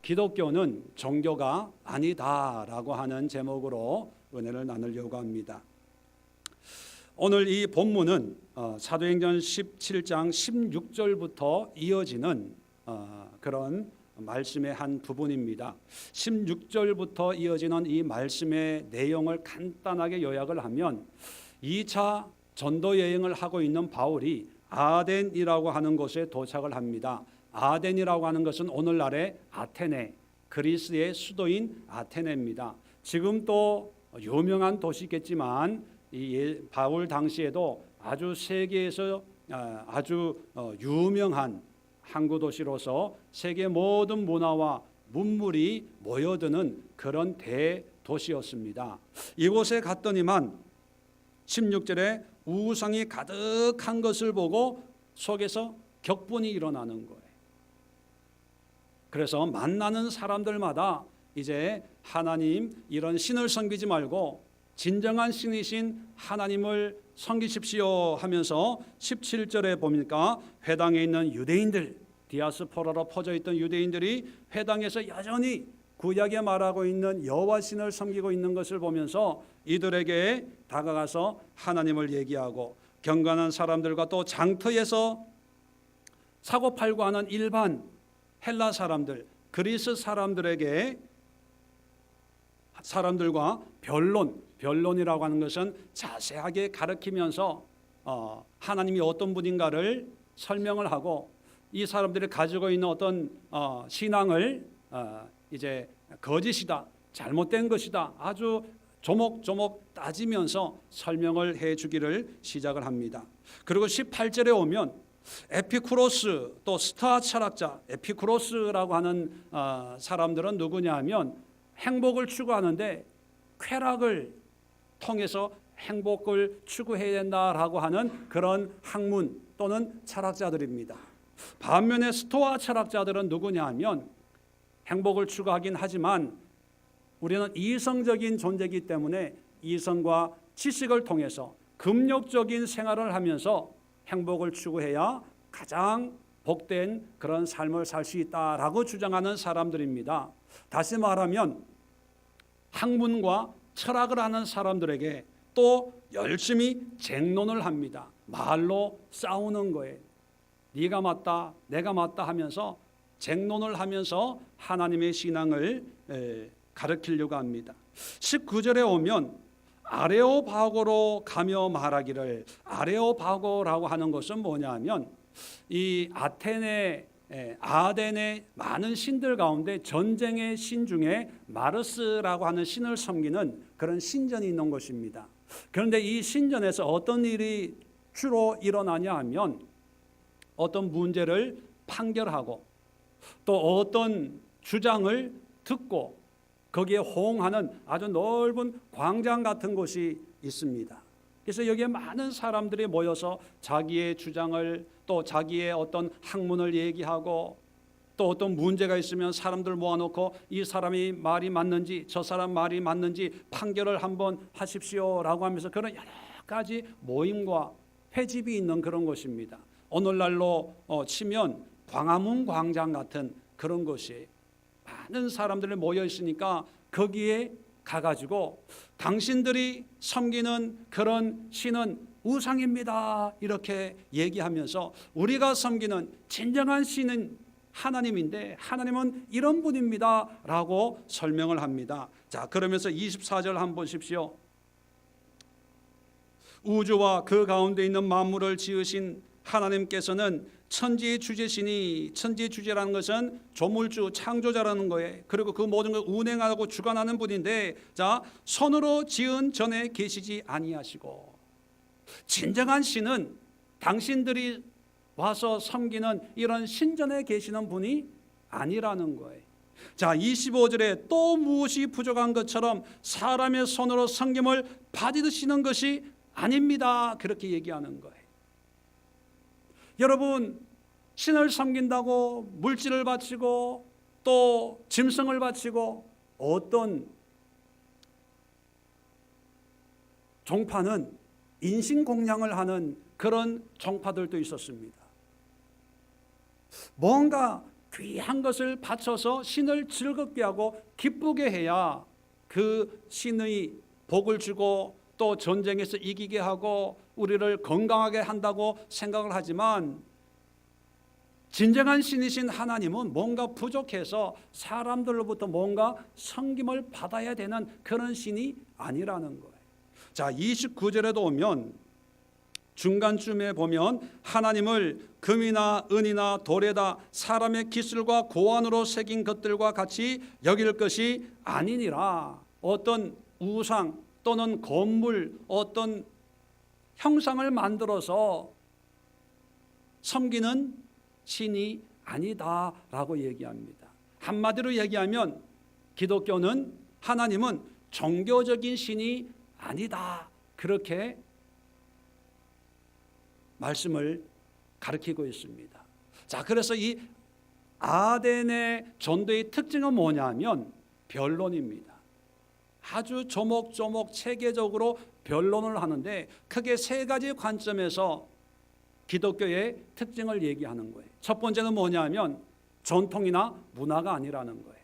기독교는 종교가 아니다라고 하는 제목으로 은혜를 나누려고 합니다. 오늘 이 본문은 사도행전 17장 16절부터 이어지는 그런 말씀의 한 부분입니다. 16절부터 이어지는 이 말씀의 내용을 간단하게 요약을 하면 2차 전도 여행을 하고 있는 바울이 아덴이라고 하는 곳에 도착을 합니다. 아덴이라고 하는 것은 오늘날의 아테네, 그리스의 수도인 아테네입니다. 지금 또 유명한 도시겠지만 이 바울 당시에도 아주 세계에서 아주 유명한 항구 도시로서 세계 모든 문화와 문물이 모여드는 그런 대도시였습니다. 이곳에 갔더니만 16절에 우상이 가득한 것을 보고 속에서 격분이 일어나는 거예요. 그래서 만나는 사람들마다 이제 하나님 이런 신을 섬기지 말고 진정한 신이신 하나님을 섬기십시오 하면서 17절에 보니까 회당에 있는 유대인들, 디아스포라로 퍼져 있던 유대인들이 회당에서 여전히 구약에 말하고 있는 여호와 신을 섬기고 있는 것을 보면서 이들에게 다가가서 하나님을 얘기하고 경건한 사람들과 또 장터에서 사고팔고 하는 일반 헬라 사람들, 그리스 사람들과 변론이라고 하는 것은 자세하게 가르치면서 하나님이 어떤 분인가를 설명을 하고 이 사람들이 가지고 있는 어떤 신앙을 이제 거짓이다, 잘못된 것이다, 아주 조목조목 따지면서 설명을 해주기를 시작을 합니다. 그리고 18절에 오면 에피쿠로스 또 스토아 철학자 에피쿠로스라고 하는 사람들은 누구냐 하면 행복을 추구하는데 쾌락을 통해서 행복을 추구해야 된다라고 하는 그런 학문 또는 철학자들입니다. 반면에 스토아 철학자들은 누구냐 하면 행복을 추구하긴 하지만 우리는 이성적인 존재이기 때문에 이성과 지식을 통해서 금욕적인 생활을 하면서 행복을 추구해야 가장 복된 그런 삶을 살 수 있다라고 주장하는 사람들입니다. 다시 말하면 학문과 철학을 하는 사람들에게 또 열심히 쟁론을 합니다. 말로 싸우는 거예요. 네가 맞다, 내가 맞다 하면서 쟁론을 하면서 하나님의 신앙을 가르치려고 합니다. 19절에 오면 아레오바고로 가며 말하기를, 아레오바고라고 하는 것은 뭐냐 하면 이 아덴의 많은 신들 가운데 전쟁의 신 중에 마르스라고 하는 신을 섬기는 그런 신전이 있는 것입니다. 그런데 이 신전에서 어떤 일이 주로 일어나냐 하면 어떤 문제를 판결하고 또 어떤 주장을 듣고 거기에 호응하는 아주 넓은 광장 같은 곳이 있습니다. 그래서 여기에 많은 사람들이 모여서 자기의 주장을 또 자기의 어떤 학문을 얘기하고 또 어떤 문제가 있으면 사람들 모아놓고 이 사람이 말이 맞는지 저 사람 말이 맞는지 판결을 한번 하십시오라고 하면서 그런 여러 가지 모임과 회집이 있는 그런 곳입니다. 오늘날로 치면 광화문 광장 같은 그런 곳이 많은 사람들이 모여 있으니까 거기에 가가지고 당신들이 섬기는 그런 신은 우상입니다 이렇게 얘기하면서 우리가 섬기는 진정한 신은 하나님인데 하나님은 이런 분입니다 라고 설명을 합니다. 자, 그러면서 24절 한번 보십시오. 우주와 그 가운데 있는 만물을 지으신 하나님께서는 천지의 주제시니, 천지의 주제라는 것은 조물주, 창조자라는 거예요. 그리고 그 모든 걸 운행하고 주관하는 분인데, 자, 손으로 지은 전에 계시지 아니하시고, 진정한 신은 당신들이 와서 섬기는 이런 신전에 계시는 분이 아니라는 거예요. 자, 25절에 또 무엇이 부족한 것처럼 사람의 손으로 섬김을 받으시는 것이 아닙니다 그렇게 얘기하는 거예요. 여러분, 신을 섬긴다고 물질을 바치고 또 짐승을 바치고 어떤 종파는 인신공양을 하는 그런 종파들도 있었습니다. 뭔가 귀한 것을 바쳐서 신을 즐겁게 하고 기쁘게 해야 그 신의 복을 주고 또 전쟁에서 이기게 하고 우리를 건강하게 한다고 생각을 하지만, 진정한 신이신 하나님은 뭔가 부족해서 사람들로부터 뭔가 섬김을 받아야 되는 그런 신이 아니라는 거예요. 자, 29절에도 오면 중간쯤에 보면 하나님을 금이나 은이나 돌에다 사람의 기술과 고안으로 새긴 것들과 같이 여길 것이 아니니라. 어떤 우상 또는 건물, 어떤 형상을 만들어서 섬기는 신이 아니다라고 얘기합니다. 한마디로 얘기하면 기독교는, 하나님은 종교적인 신이 아니다, 그렇게 말씀을 가르치고 있습니다. 자, 그래서 이 아덴의 전도의 특징은 뭐냐면 변론입니다. 아주 조목조목 체계적으로 변론을 하는데 크게 세 가지 관점에서 기독교의 특징을 얘기하는 거예요. 첫 번째는 뭐냐면 전통이나 문화가 아니라는 거예요.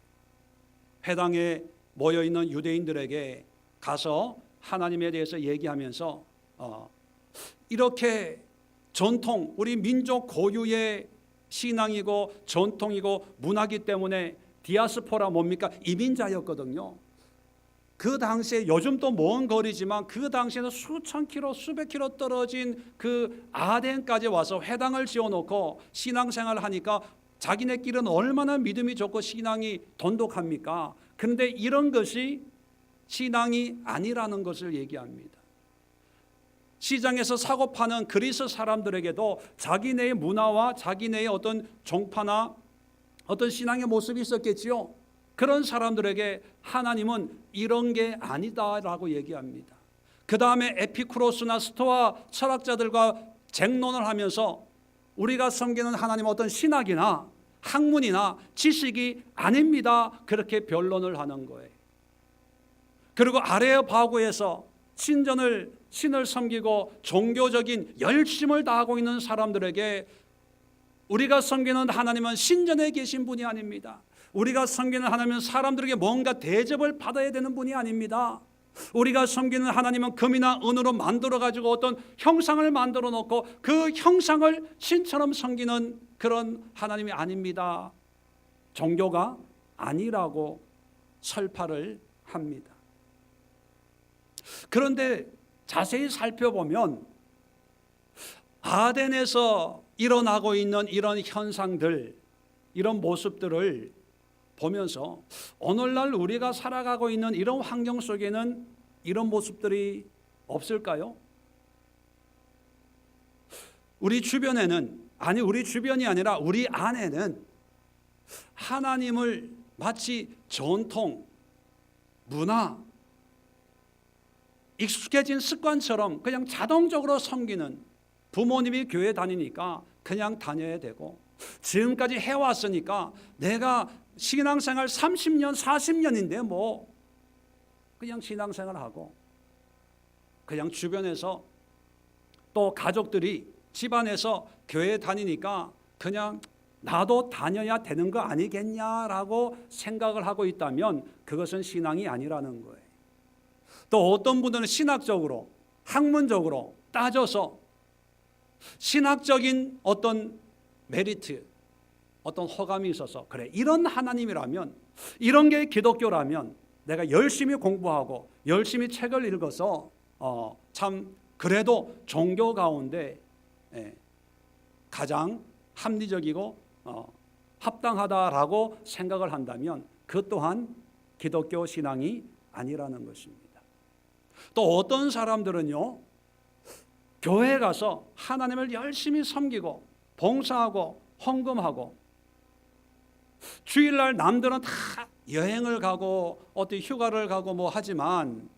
회당에 모여있는 유대인들에게 가서 하나님에 대해서 얘기하면서 이렇게 전통, 우리 민족 고유의 신앙이고 전통이고 문화이기 때문에 디아스포라 뭡니까? 이민자였거든요. 그 당시에, 요즘 또 먼 거리지만 그 당시에는 수천 킬로, 수백 킬로 떨어진 그 아덴까지 와서 회당을 지어놓고 신앙생활을 하니까 자기네끼리는 얼마나 믿음이 좋고 신앙이 돈독합니까? 그런데 이런 것이 신앙이 아니라는 것을 얘기합니다. 시장에서 사고 파는 그리스 사람들에게도 자기네의 문화와 자기네의 어떤 종파나 어떤 신앙의 모습이 있었겠지요. 그런 사람들에게 하나님은 이런 게 아니다라고 얘기합니다. 그 다음에 에피쿠로스나 스토아 철학자들과 쟁론을 하면서 우리가 섬기는 하나님은 어떤 신학이나 학문이나 지식이 아닙니다, 그렇게 변론을 하는 거예요. 그리고 아레오파고에서 신을 섬기고 종교적인 열심을 다하고 있는 사람들에게 우리가 섬기는 하나님은 신전에 계신 분이 아닙니다. 우리가 섬기는 하나님은 사람들에게 뭔가 대접을 받아야 되는 분이 아닙니다. 우리가 섬기는 하나님은 금이나 은으로 만들어 가지고 어떤 형상을 만들어 놓고 그 형상을 신처럼 섬기는 그런 하나님이 아닙니다. 종교가 아니라고 설파를 합니다. 그런데 자세히 살펴보면 아덴에서 일어나고 있는 이런 현상들, 이런 모습들을 보면서 오늘날 우리가 살아가고 있는 이런 환경 속에는 이런 모습들이 없을까요? 우리 주변에는, 아니 우리 주변이 아니라 우리 안에는 하나님을 마치 전통, 문화, 익숙해진 습관처럼 그냥 자동적으로 섬기는, 부모님이 교회 다니니까 그냥 다녀야 되고 지금까지 해왔으니까 내가 신앙생활 30년 40년인데 뭐 그냥 신앙생활하고, 그냥 주변에서 또 가족들이 집안에서 교회 다니니까 그냥 나도 다녀야 되는 거 아니겠냐라고 생각을 하고 있다면 그것은 신앙이 아니라는 거예요. 또 어떤 분들은 신학적으로, 학문적으로 따져서 신학적인 어떤 메리트, 어떤 호감이 있어서 그래, 이런 하나님이라면, 이런 게 기독교라면 내가 열심히 공부하고 열심히 책을 읽어서 참 그래도 종교 가운데 가장 합리적이고 합당하다라고 생각을 한다면 그 또한 기독교 신앙이 아니라는 것입니다. 또 어떤 사람들은요, 교회에 가서 하나님을 열심히 섬기고 봉사하고 헌금하고, 주일날 남들은 다 여행을 가고 어디 휴가를 가고 뭐 하지만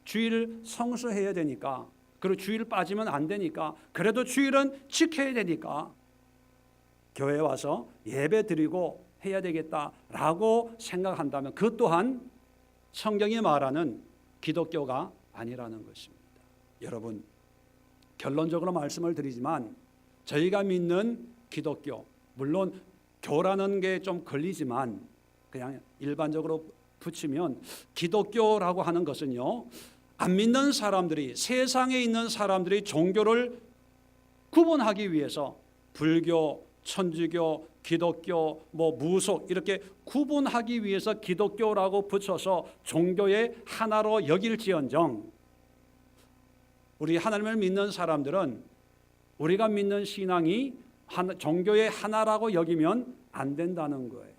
주일 성수해야 되니까, 그리고 주일 빠지면 안 되니까, 그래도 주일은 지켜야 되니까 교회에 와서 예배 드리고 해야 되겠다라고 생각한다면 그 또한 성경이 말하는 기독교가 아니라는 것입니다. 여러분, 결론적으로 말씀을 드리지만 저희가 믿는 기독교, 물론 교라는 게 좀 걸리지만 그냥 일반적으로 붙이면 기독교라고 하는 것은요, 안 믿는 사람들이, 세상에 있는 사람들이 종교를 구분하기 위해서 불교, 천주교, 기독교, 무속 이렇게 구분하기 위해서 기독교라고 붙여서 종교의 하나로 여길지언정, 우리 하나님을 믿는 사람들은 우리가 믿는 신앙이 종교의 하나라고 여기면 안 된다는 거예요.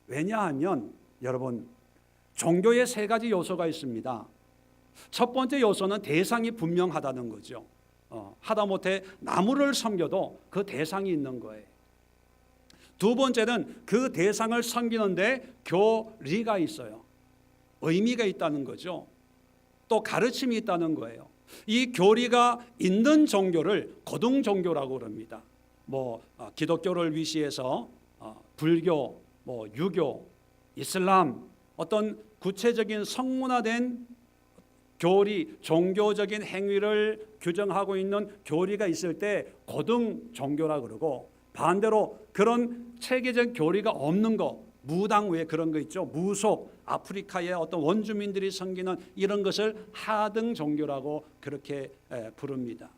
왜냐하면 여러분, 종교에 세 가지 요소가 있습니다. 첫 번째 요소는 대상이 분명하다는 거죠. 하다못해 나무를 섬겨도 그 대상이 있는 거예요. 두 번째는 그 대상을 섬기는데 교리가 있어요. 의미가 있다는 거죠. 또 가르침이 있다는 거예요. 이 교리가 있는 종교를 고등종교라고 그럽니다. 기독교를 위시해서 불교, 유교, 이슬람, 어떤 구체적인 성문화된 교리, 종교적인 행위를 규정하고 있는 교리가 있을 때 고등종교라고 그러고, 반대로 그런 체계적 교리가 없는 거, 무당 외에 그런 거 있죠. 무속, 아프리카의 어떤 원주민들이 섬기는 이런 것을 하등 종교라고 그렇게 부릅니다.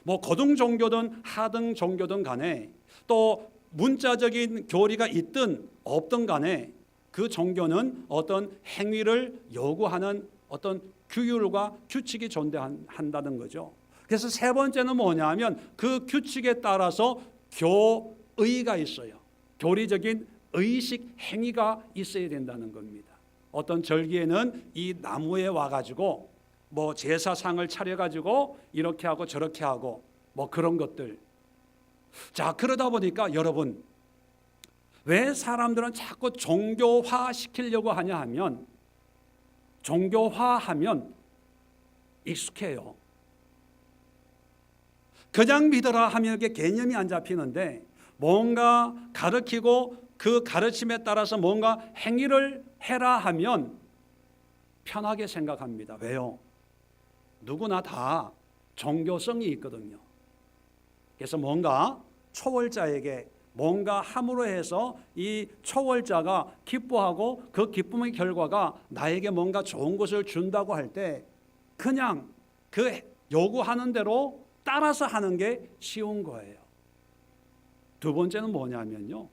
고등 종교든 하등 종교든 간에, 또 문자적인 교리가 있든 없든 간에 그 종교는 어떤 행위를 요구하는 어떤 규율과 규칙이 존재한다는 거죠. 그래서 세 번째는 뭐냐면 그 규칙에 따라서 교의가 있어요. 교리적인 의식 행위가 있어야 된다는 겁니다. 어떤 절기에는 이 나무에 와가지고 제사상을 차려가지고 이렇게 하고 저렇게 하고 그런 것들. 자, 그러다 보니까 여러분, 왜 사람들은 자꾸 종교화 시키려고 하냐 하면, 종교화하면 익숙해요. 그냥 믿어라 하면 이게 개념이 안 잡히는데, 뭔가 가르치고 그 가르침에 따라서 뭔가 행위를 해라 하면 편하게 생각합니다. 왜요? 누구나 다 종교성이 있거든요. 그래서 뭔가 초월자에게 뭔가 함으로 해서 이 초월자가 기뻐하고 그 기쁨의 결과가 나에게 뭔가 좋은 것을 준다고 할 때 그냥 그 요구하는 대로 따라서 하는 게 쉬운 거예요. 두 번째는 뭐냐면요,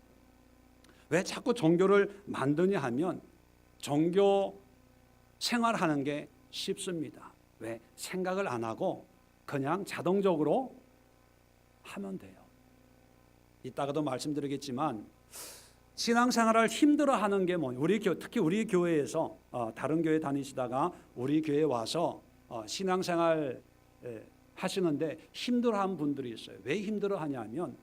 왜 자꾸 종교를 만드냐 하면 종교 생활하는 게 쉽습니다. 왜? 생각을 안 하고 그냥 자동적으로 하면 돼요. 이따가도 말씀드리겠지만 신앙생활을 힘들어하는 게 특히 우리 교회에서 다른 교회 다니시다가 우리 교회에 와서 신앙생활 하시는데 힘들어하는 분들이 있어요. 왜 힘들어하냐면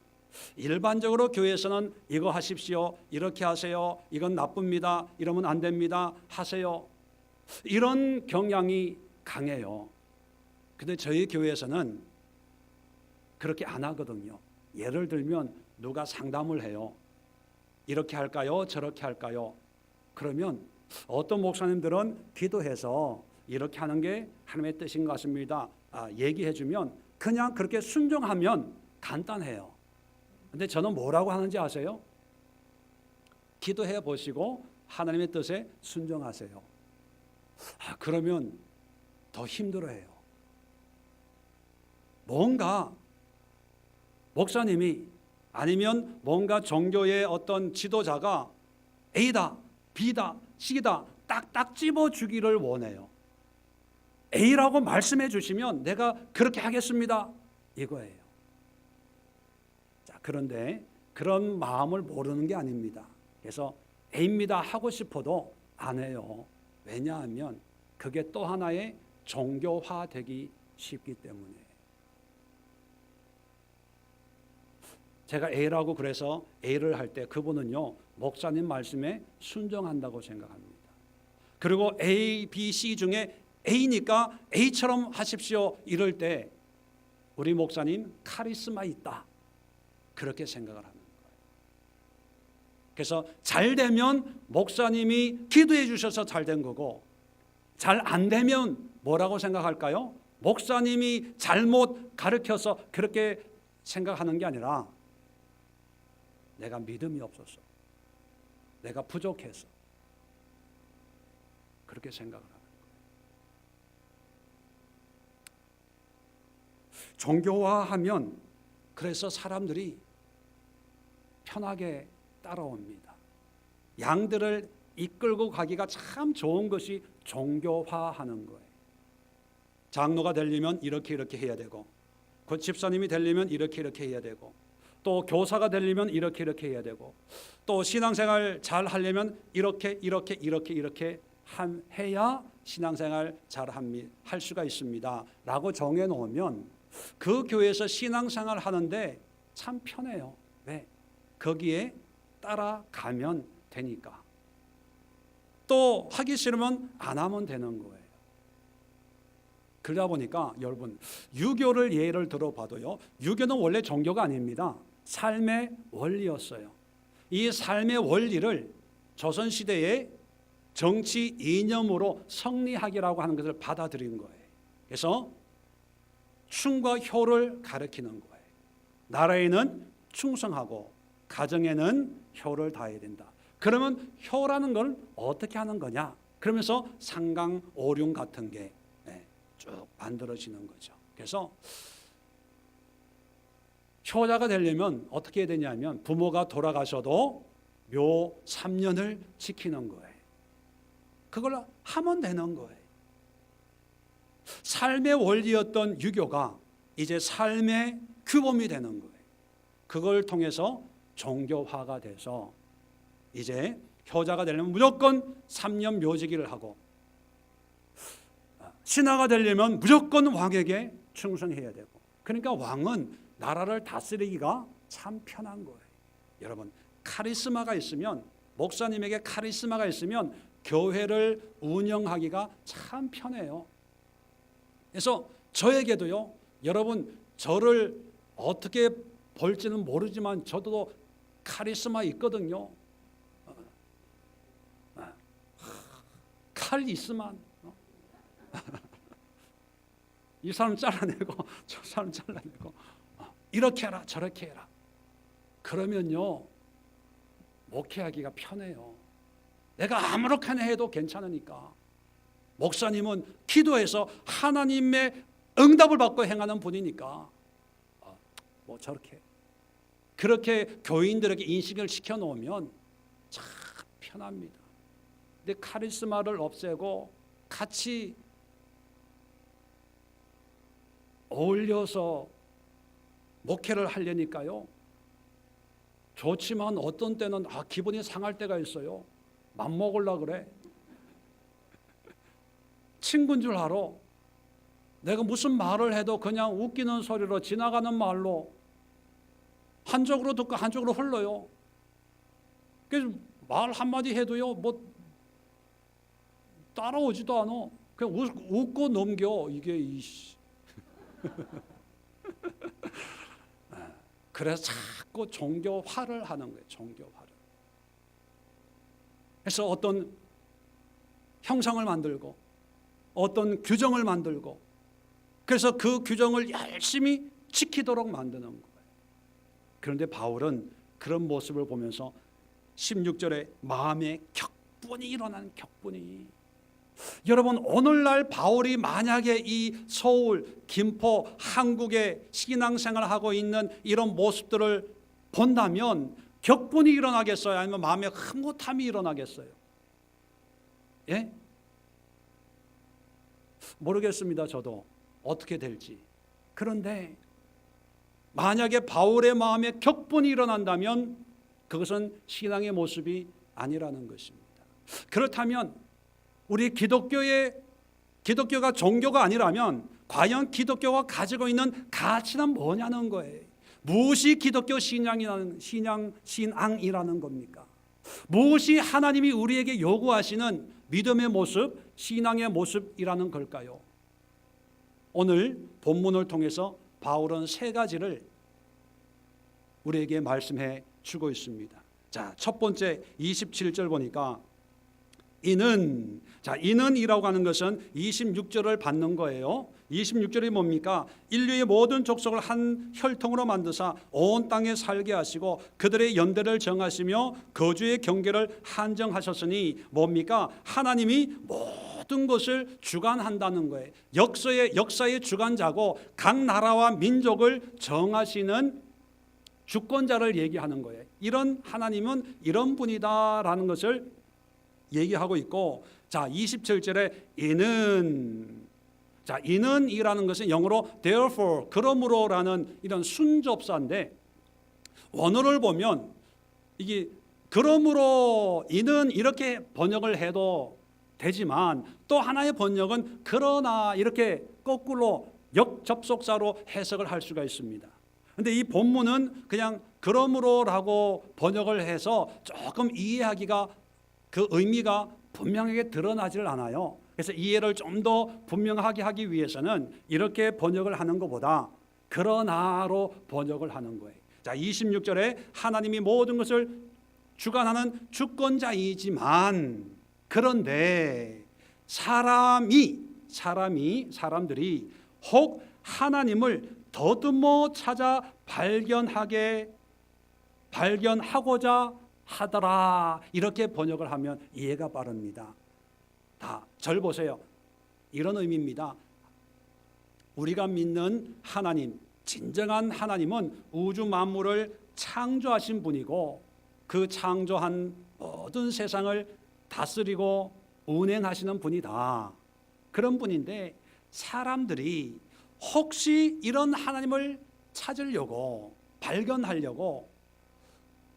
일반적으로 교회에서는 이거 하십시오, 이렇게 하세요, 이건 나쁩니다, 이러면 안 됩니다, 하세요, 이런 경향이 강해요. 근데 저희 교회에서는 그렇게 안 하거든요. 예를 들면 누가 상담을 해요. 이렇게 할까요? 저렇게 할까요? 그러면 어떤 목사님들은 기도해서 이렇게 하는 게 하나님의 뜻인 것 같습니다, 얘기해 주면 그냥 그렇게 순종하면 간단해요. 근데 저는 뭐라고 하는지 아세요? 기도해 보시고 하나님의 뜻에 순종하세요. 그러면 더 힘들어해요. 뭔가 목사님이 아니면 뭔가 종교의 어떤 지도자가 A다, B다, C다 딱딱 집어주기를 원해요. A라고 말씀해 주시면 내가 그렇게 하겠습니다, 이거예요. 자, 그런데 그런 마음을 모르는 게 아닙니다. 그래서 A입니다 하고 싶어도 안 해요. 왜냐하면 그게 또 하나의 종교화되기 쉽기 때문에. 제가 A라고 그래서 A를 할 때 그분은요, 목사님 말씀에 순종한다고 생각합니다. 그리고 A, B, C 중에 A니까 A처럼 하십시오 이럴 때 우리 목사님 카리스마 있다, 그렇게 생각을 하는 거예요. 그래서 잘 되면 목사님이 기도해 주셔서 잘 된 거고, 잘 안 되면 뭐라고 생각할까요? 목사님이 잘못 가르쳐서 그렇게 생각하는 게 아니라 내가 믿음이 없어서, 내가 부족해서 그렇게 생각을 하는 거예요. 종교화하면 그래서 사람들이 편하게 따라옵니다. 양들을 이끌고 가기가 참 좋은 것이 종교화하는 거예요. 장로가 되려면 이렇게 해야 되고, 그 집사님이 되려면 이렇게 해야 되고, 또 교사가 되려면 이렇게 해야 되고, 또 신앙생활 잘 하려면 이렇게 해야 신앙생활 잘 할 수가 있습니다 라고 정해놓으면 그 교회에서 신앙생활 하는데 참 편해요. 왜? 거기에 따라가면 되니까. 또 하기 싫으면 안 하면 되는 거예요. 그러다 보니까 여러분, 유교를 예를 들어봐도요, 유교는 원래 종교가 아닙니다. 삶의 원리였어요. 이 삶의 원리를 조선시대에 정치 이념으로 성리학이라고 하는 것을 받아들인 거예요. 그래서 충과 효를 가리키는 거예요. 나라에는 충성하고 가정에는 효를 다해야 된다. 그러면 효라는 걸 어떻게 하는 거냐? 그러면서 상강 오륜 같은 게 쭉 만들어지는 거죠. 그래서 효자가 되려면 어떻게 해야 되냐면 부모가 돌아가셔도 묘 3년을 지키는 거예요. 그걸 하면 되는 거예요. 삶의 원리였던 유교가 이제 삶의 규범이 되는 거예요. 그걸 통해서 종교화가 돼서 이제 효자가 되려면 무조건 3년 묘지기를 하고, 신하가 되려면 무조건 왕에게 충성해야 되고, 그러니까 왕은 나라를 다스리기가 참 편한 거예요. 여러분, 카리스마가 있으면, 목사님에게 카리스마가 있으면 교회를 운영하기가 참 편해요. 그래서 저에게도요, 여러분 저를 어떻게 볼지는 모르지만 저도 카리스마 있거든요. 칼 있으면 이 사람 잘라내고 저 사람 잘라내고 이렇게 해라 저렇게 해라. 그러면요 목회하기가 편해요. 내가 아무렇게나 해도 괜찮으니까. 목사님은 기도해서 하나님의 응답을 받고 행하는 분이니까 뭐 저렇게 그렇게 교인들에게 인식을 시켜놓으면 참 편합니다. 근데 카리스마를 없애고 같이 어울려서 목회를 하려니까요, 좋지만 어떤 때는 기분이 상할 때가 있어요. 맘먹으려고 그래. 친구인 줄 알아. 내가 무슨 말을 해도 그냥 웃기는 소리로 지나가는 말로 한쪽으로 듣고 한쪽으로 흘러요. 그래서 말 한마디 해도요 뭐 따라오지도 않아. 그냥 웃고 넘겨. 이게 이씨. 그래서 자꾸 종교화를 하는 거예요. 종교화를. 그래서 어떤 형상을 만들고 어떤 규정을 만들고 그래서 그 규정을 열심히 지키도록 만드는 거예요. 그런데 바울은 그런 모습을 보면서 16절에 마음에 격분이 일어나는 격분이. 여러분 오늘날 바울이 만약에 이 서울, 김포, 한국에 신앙생활을 하고 있는 이런 모습들을 본다면 격분이 일어나겠어요? 아니면 마음에 흐뭇함이 일어나겠어요? 예? 모르겠습니다. 저도 어떻게 될지. 그런데 만약에 바울의 마음에 격분이 일어난다면 그것은 신앙의 모습이 아니라는 것입니다. 그렇다면 우리 기독교가 종교가 아니라면 과연 기독교가 가지고 있는 가치는 뭐냐는 거예요. 무엇이 기독교 신앙이라는 겁니까? 무엇이 하나님이 우리에게 요구하시는 믿음의 모습, 신앙의 모습이라는 걸까요? 오늘 본문을 통해서 바울은 세 가지를 우리에게 말씀해 주고 있습니다. 자, 첫 번째 27절 보니까 이는이라고 하는 것은 26절을 받는 거예요. 26절이 뭡니까? 인류의 모든 족속을 한 혈통으로 만드사 온 땅에 살게 하시고 그들의 연대를 정하시며 거주의 경계를 한정하셨으니 뭡니까? 하나님이 모든 것을 주관한다는 거예요. 역사의 주관자고 각 나라와 민족을 정하시는 주권자를 얘기하는 거예요. 이런 하나님은 이런 분이다라는 것을 얘기하고 있고, 자 27절에 이는이라는 것은 영어로 therefore 그러므로라는 이런 순접사인데, 원어를 보면 이게 그러므로 이는 이렇게 번역을 해도 되지만 또 하나의 번역은 그러나 이렇게 거꾸로 역접속사로 해석을 할 수가 있습니다. 근데 이 본문은 그냥 그러므로라고 번역을 해서 조금 이해하기가 그 의미가 분명하게 드러나질 않아요. 그래서 이해를 좀 더 분명하게 하기 위해서는 이렇게 번역을 하는 것보다 그러나로 번역을 하는 거예요. 자, 26절에 하나님이 모든 것을 주관하는 주권자이지만 그런데 사람들이 혹 하나님을 더듬어 찾아 발견하고자 하더라, 이렇게 번역을 하면 이해가 빠릅니다. 절 보세요. 이런 의미입니다. 우리가 믿는 하나님, 진정한 하나님은 우주 만물을 창조하신 분이고 그 창조한 모든 세상을 다스리고 운행하시는 분이다. 그런 분인데 사람들이 혹시 이런 하나님을 찾으려고 발견하려고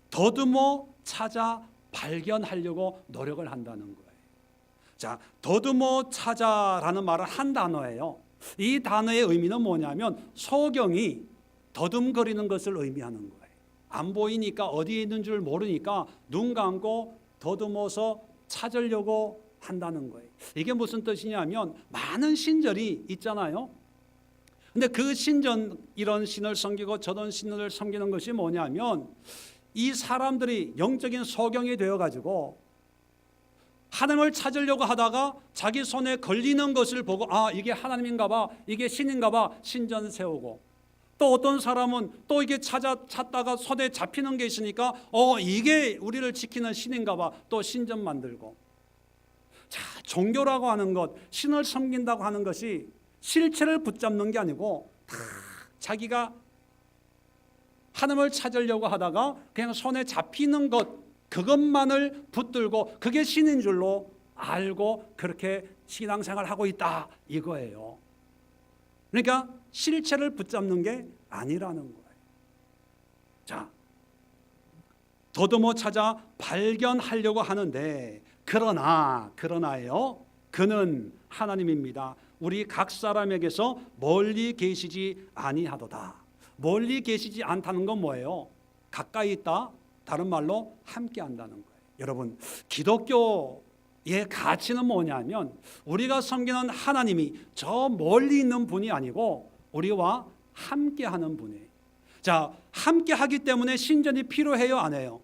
더듬어 찾아 발견하려고 노력을 한다는 거예요. 자, 더듬어 찾아라는 말은 한 단어예요. 이 단어의 의미는 뭐냐면 소경이 더듬거리는 것을 의미하는 거예요. 안 보이니까 어디에 있는 줄 모르니까 눈 감고 더듬어서 찾으려고 한다는 거예요. 이게 무슨 뜻이냐면 많은 신전이 있잖아요. 근데 그 신전, 이런 신을 섬기고 저런 신을 섬기는 것이 뭐냐면 이 사람들이 영적인 소경이 되어가지고 하나님을 찾으려고 하다가 자기 손에 걸리는 것을 보고 이게 하나님인가 봐, 이게 신인가 봐, 신전 세우고, 또 어떤 사람은 또 이게 찾다가 손에 잡히는 게 있으니까 이게 우리를 지키는 신인가 봐, 또 신전 만들고. 자, 종교라고 하는 것, 신을 섬긴다고 하는 것이 실체를 붙잡는 게 아니고 다 자기가 하나님을 찾으려고 하다가 그냥 손에 잡히는 것, 그것만을 붙들고 그게 신인 줄로 알고 그렇게 신앙생활을 하고 있다, 이거예요. 그러니까 실체를 붙잡는 게 아니라는 거예요. 자, 더듬어 찾아 발견하려고 하는데 그러나요, 그는 하나님입니다. 우리 각 사람에게서 멀리 계시지 아니하도다. 멀리 계시지 않다는 건 뭐예요? 가까이 있다, 다른 말로 함께 한다는 거예요. 여러분, 기독교의 가치는 뭐냐면 우리가 섬기는 하나님이 저 멀리 있는 분이 아니고 우리와 함께 하는 분이에요. 자, 함께 하기 때문에 신전이 필요해요, 안 해요?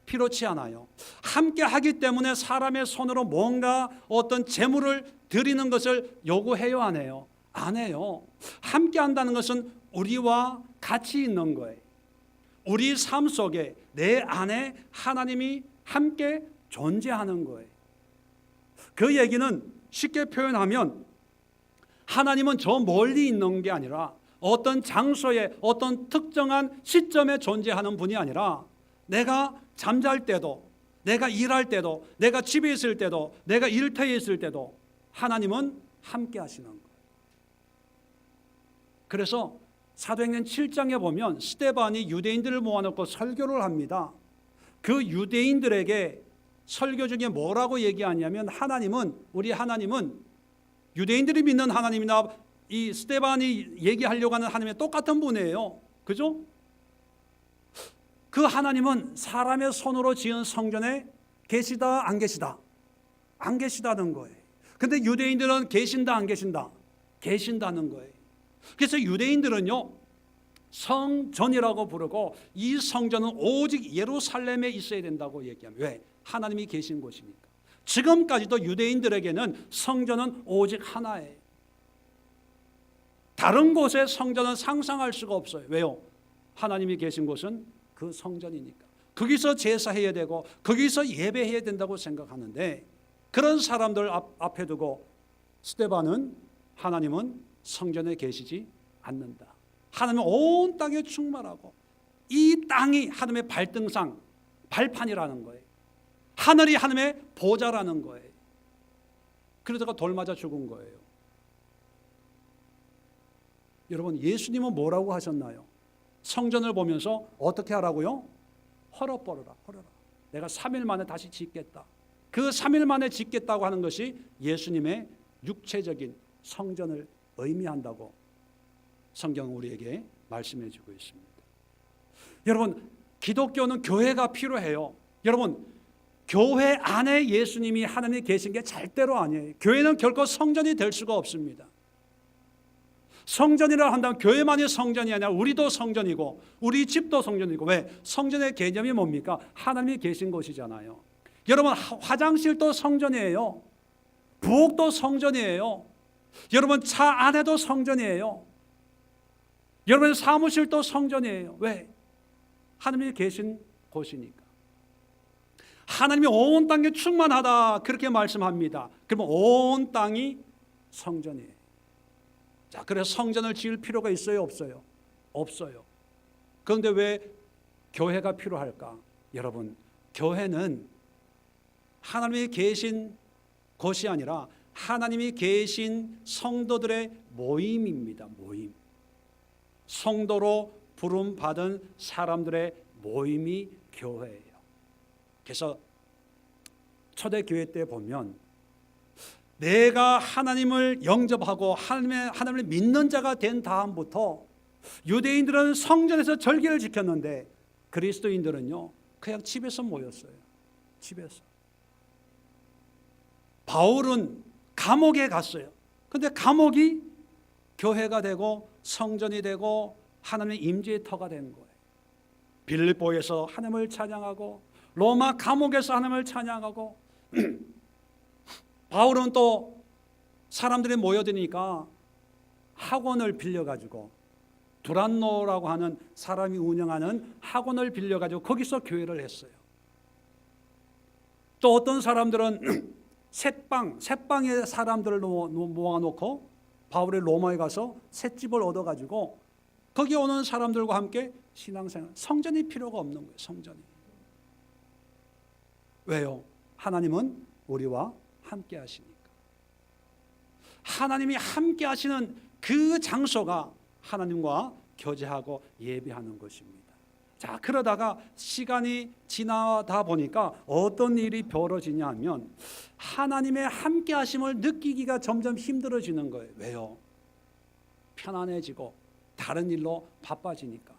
필요치 않아요. 함께 하기 때문에 사람의 손으로 뭔가 어떤 재물을 드리는 것을 요구해요, 안 해요? 안 해요. 함께 한다는 것은 우리와 같이 있는 거예요. 우리 삶 속에 내 안에 하나님이 함께 존재하는 거예요. 그 얘기는 쉽게 표현하면 하나님은 저 멀리 있는 게 아니라 어떤 장소에 어떤 특정한 시점에 존재하는 분이 아니라 내가 잠잘 때도, 내가 일할 때도, 내가 집에 있을 때도, 내가 일터에 있을 때도 하나님은 함께 하시는 거예요. 그래서 사도행전 7장에 보면 스데반이 유대인들을 모아놓고 설교를 합니다. 그 유대인들에게 설교 중에 뭐라고 얘기하냐면 우리 하나님은 유대인들이 믿는 하나님이나 이 스데반이 얘기하려고 하는 하나님의 똑같은 분이에요. 그죠? 그 하나님은 사람의 손으로 지은 성전에 계시다, 안 계시다? 안 계시다는 거예요. 근데 유대인들은 계신다, 안 계신다? 계신다는 거예요. 그래서 유대인들은요, 성전이라고 부르고 이 성전은 오직 예루살렘에 있어야 된다고 얘기합니다. 왜? 하나님이 계신 곳이니까. 지금까지도 유대인들에게는 성전은 오직 하나예요. 다른 곳에 성전은 상상할 수가 없어요. 왜요? 하나님이 계신 곳은 그 성전이니까. 거기서 제사해야 되고 거기서 예배해야 된다고 생각하는데, 그런 사람들 앞에 두고 스데반은 하나님은 성전에 계시지 않는다. 하나님은 온 땅에 충만하고 이 땅이 하나님의 발등상, 발판이라는 거예요. 하늘이 하나님의 보좌라는 거예요. 그러다가 돌 맞아 죽은 거예요. 여러분, 예수님은 뭐라고 하셨나요? 성전을 보면서 어떻게 하라고요? 헐어버려라, 헐어라. 내가 3일 만에 다시 짓겠다. 그 3일 만에 짓겠다고 하는 것이 예수님의 육체적인 성전을 의미한다고 성경은 우리에게 말씀해 주고 있습니다. 여러분, 기독교는 교회가 필요해요. 여러분, 교회 안에 예수님이 하나님이 계신 게 절대로 아니에요. 교회는 결코 성전이 될 수가 없습니다. 성전이라 한다면 교회만이 성전이 아니라 우리도 성전이고 우리 집도 성전이고. 왜? 성전의 개념이 뭡니까? 하나님이 계신 곳이잖아요. 여러분, 화장실도 성전이에요. 부엌도 성전이에요. 여러분, 차 안에도 성전이에요. 여러분, 사무실도 성전이에요. 왜? 하나님이 계신 곳이니까. 하나님이 온 땅에 충만하다 그렇게 말씀합니다. 그러면 온 땅이 성전이에요. 자, 그래서 성전을 지을 필요가 있어요, 없어요? 없어요. 그런데 왜 교회가 필요할까? 여러분, 교회는 하나님이 계신 곳이 아니라 하나님이 계신 성도들의 모임입니다. 모임. 성도로 부름받은 사람들의 모임이 교회예요. 그래서 초대교회 때 보면 내가 하나님을 영접하고 하나님을 믿는 자가 된 다음부터 유대인들은 성전에서 절기를 지켰는데 그리스도인들은요 그냥 집에서 모였어요. 집에서. 바울은 감옥에 갔어요. 그런데 감옥이 교회가 되고 성전이 되고 하나님의 임재의 터가 된 거예요. 빌립보에서 하나님을 찬양하고 로마 감옥에서 하나님을 찬양하고 바울은 또 사람들이 모여드니까 학원을 빌려가지고 두란노라고 하는 사람이 운영하는 학원을 빌려가지고 거기서 교회를 했어요. 또 어떤 사람들은 셋방에 사람들을 모아놓고 바울이 로마에 가서 셋집을 얻어가지고 거기 오는 사람들과 함께 신앙생활. 성전이 필요가 없는 거예요. 성전이. 왜요? 하나님은 우리와 함께 하시니까. 하나님이 함께 하시는 그 장소가 하나님과 교제하고 예배하는 것입니다. 자, 그러다가 시간이 지나다 보니까 어떤 일이 벌어지냐 하면 하나님의 함께 하심을 느끼기가 점점 힘들어지는 거예요. 왜요? 편안해지고 다른 일로 바빠지니까.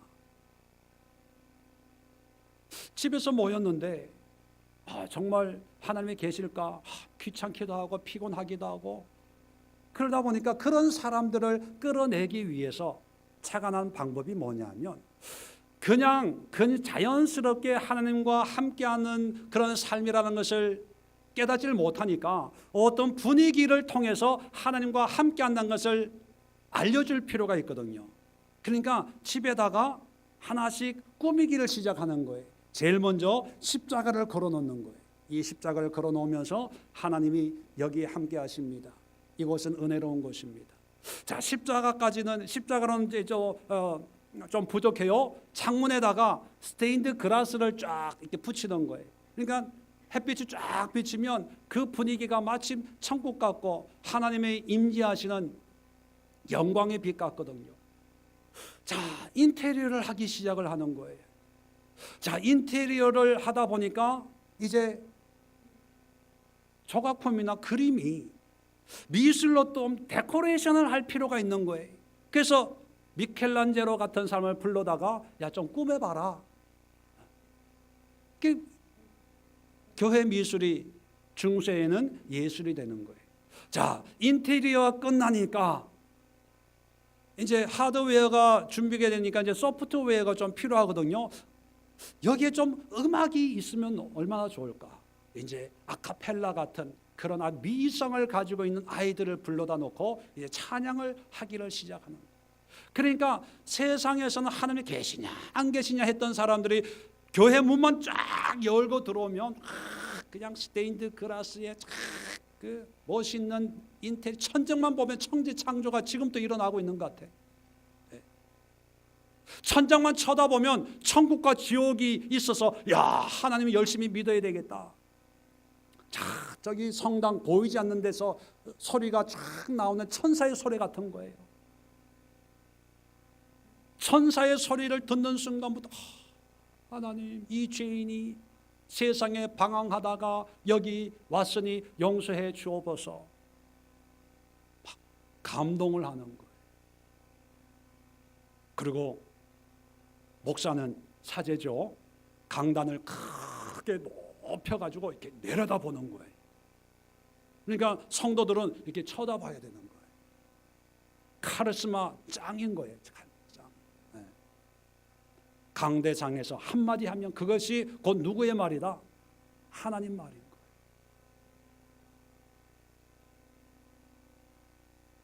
집에서 모였는데 정말 하나님이 계실까? 귀찮기도 하고 피곤하기도 하고. 그러다 보니까 그런 사람들을 끌어내기 위해서 착안한 방법이 뭐냐면 그냥 자연스럽게 하나님과 함께하는 그런 삶이라는 것을 깨닫지를 못하니까 어떤 분위기를 통해서 하나님과 함께한다는 것을 알려줄 필요가 있거든요. 그러니까 집에다가 하나씩 꾸미기를 시작하는 거예요. 제일 먼저 십자가를 걸어놓는 거예요. 이 십자가를 걸어놓으면서 하나님이 여기에 함께 하십니다. 이곳은 은혜로운 곳입니다. 자, 십자가는 이제 좀 부족해요. 창문에다가 스테인드 글라스를 쫙 이렇게 붙이는 거예요. 그러니까 햇빛이 쫙 비치면 그 분위기가 마치 천국 같고 하나님의 임재하시는 영광의 빛 같거든요. 자, 인테리어를 하기 시작을 하는 거예요. 자, 인테리어를 하다 보니까 이제 조각품이나 그림이 미술로 좀 데코레이션을 할 필요가 있는 거예요. 그래서 미켈란젤로 같은 사람을 불러다가 야, 좀 꾸며봐라. 교회 미술이 중세에는 예술이 되는 거예요. 자, 인테리어가 끝나니까 이제 하드웨어가 준비가 되니까 이제 소프트웨어가 좀 필요하거든요. 여기에 좀 음악이 있으면 얼마나 좋을까? 이제 아카펠라 같은 그런 미성을 가지고 있는 아이들을 불러다 놓고 이제 찬양을 하기를 시작하는 거예요. 그러니까 세상에서는 하나님이 계시냐 안 계시냐 했던 사람들이 교회 문만 쫙 열고 들어오면 그냥 스테인드 글라스에 그 멋있는 인테리어 천장만 보면 천지 창조가 지금도 일어나고 있는 것 같아. 천장만 쳐다보면 천국과 지옥이 있어서 야 하나님이 열심히 믿어야 되겠다. 자 저기 성당 보이지 않는 데서 소리가 쫙 나오는 천사의 소리 같은 거예요. 천사의 소리를 듣는 순간부터 하나님 이 죄인이 세상에 방황하다가 여기 왔으니 용서해 주옵소서. 감동을 하는 거예요. 그리고 목사는 사제죠. 강단을 크게 높여가지고 이렇게 내려다보는 거예요. 그러니까 성도들은 이렇게 쳐다봐야 되는 거예요. 카리스마 짱인 거예요. 짱. 네. 강대상에서 한마디 하면 그것이 곧 누구의 말이다? 하나님 말인 거예요.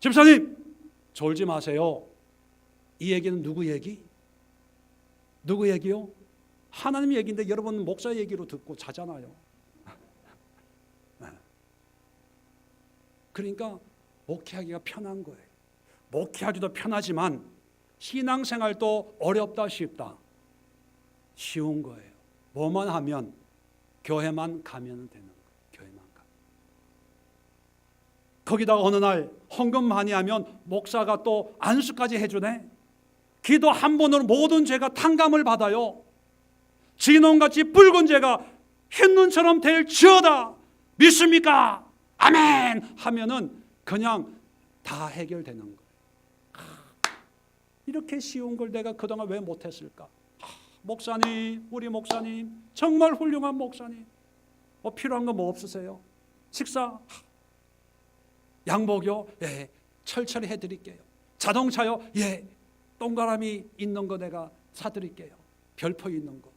집사님 졸지 마세요. 이 얘기는 누구 얘기? 누구 얘기요? 하나님 얘기인데 여러분 목사 얘기로 듣고 자잖아요. 그러니까 목회하기가 편한 거예요. 목회하기도 편하지만 신앙생활도 어렵다 쉽다. 쉬운 거예요. 뭐만 하면 교회만 가면 되는 거예요. 교회만 가. 거기다가 어느 날 헌금 많이 하면 목사가 또 안수까지 해주네. 기도 한 번으로 모든 죄가 탕감을 받아요. 진홍같이 붉은 죄가 흰눈처럼 될지어다. 믿습니까? 아멘 하면은 그냥 다 해결되는 거예요. 이렇게 쉬운 걸 내가 그동안 왜 못했을까? 목사님, 우리 목사님 정말 훌륭한 목사님. 필요한 거 뭐 없으세요? 식사? 양복요? 예, 철저히 해드릴게요. 자동차요? 예, 동그라미 있는 거 내가 사드릴게요. 별표 있는 거.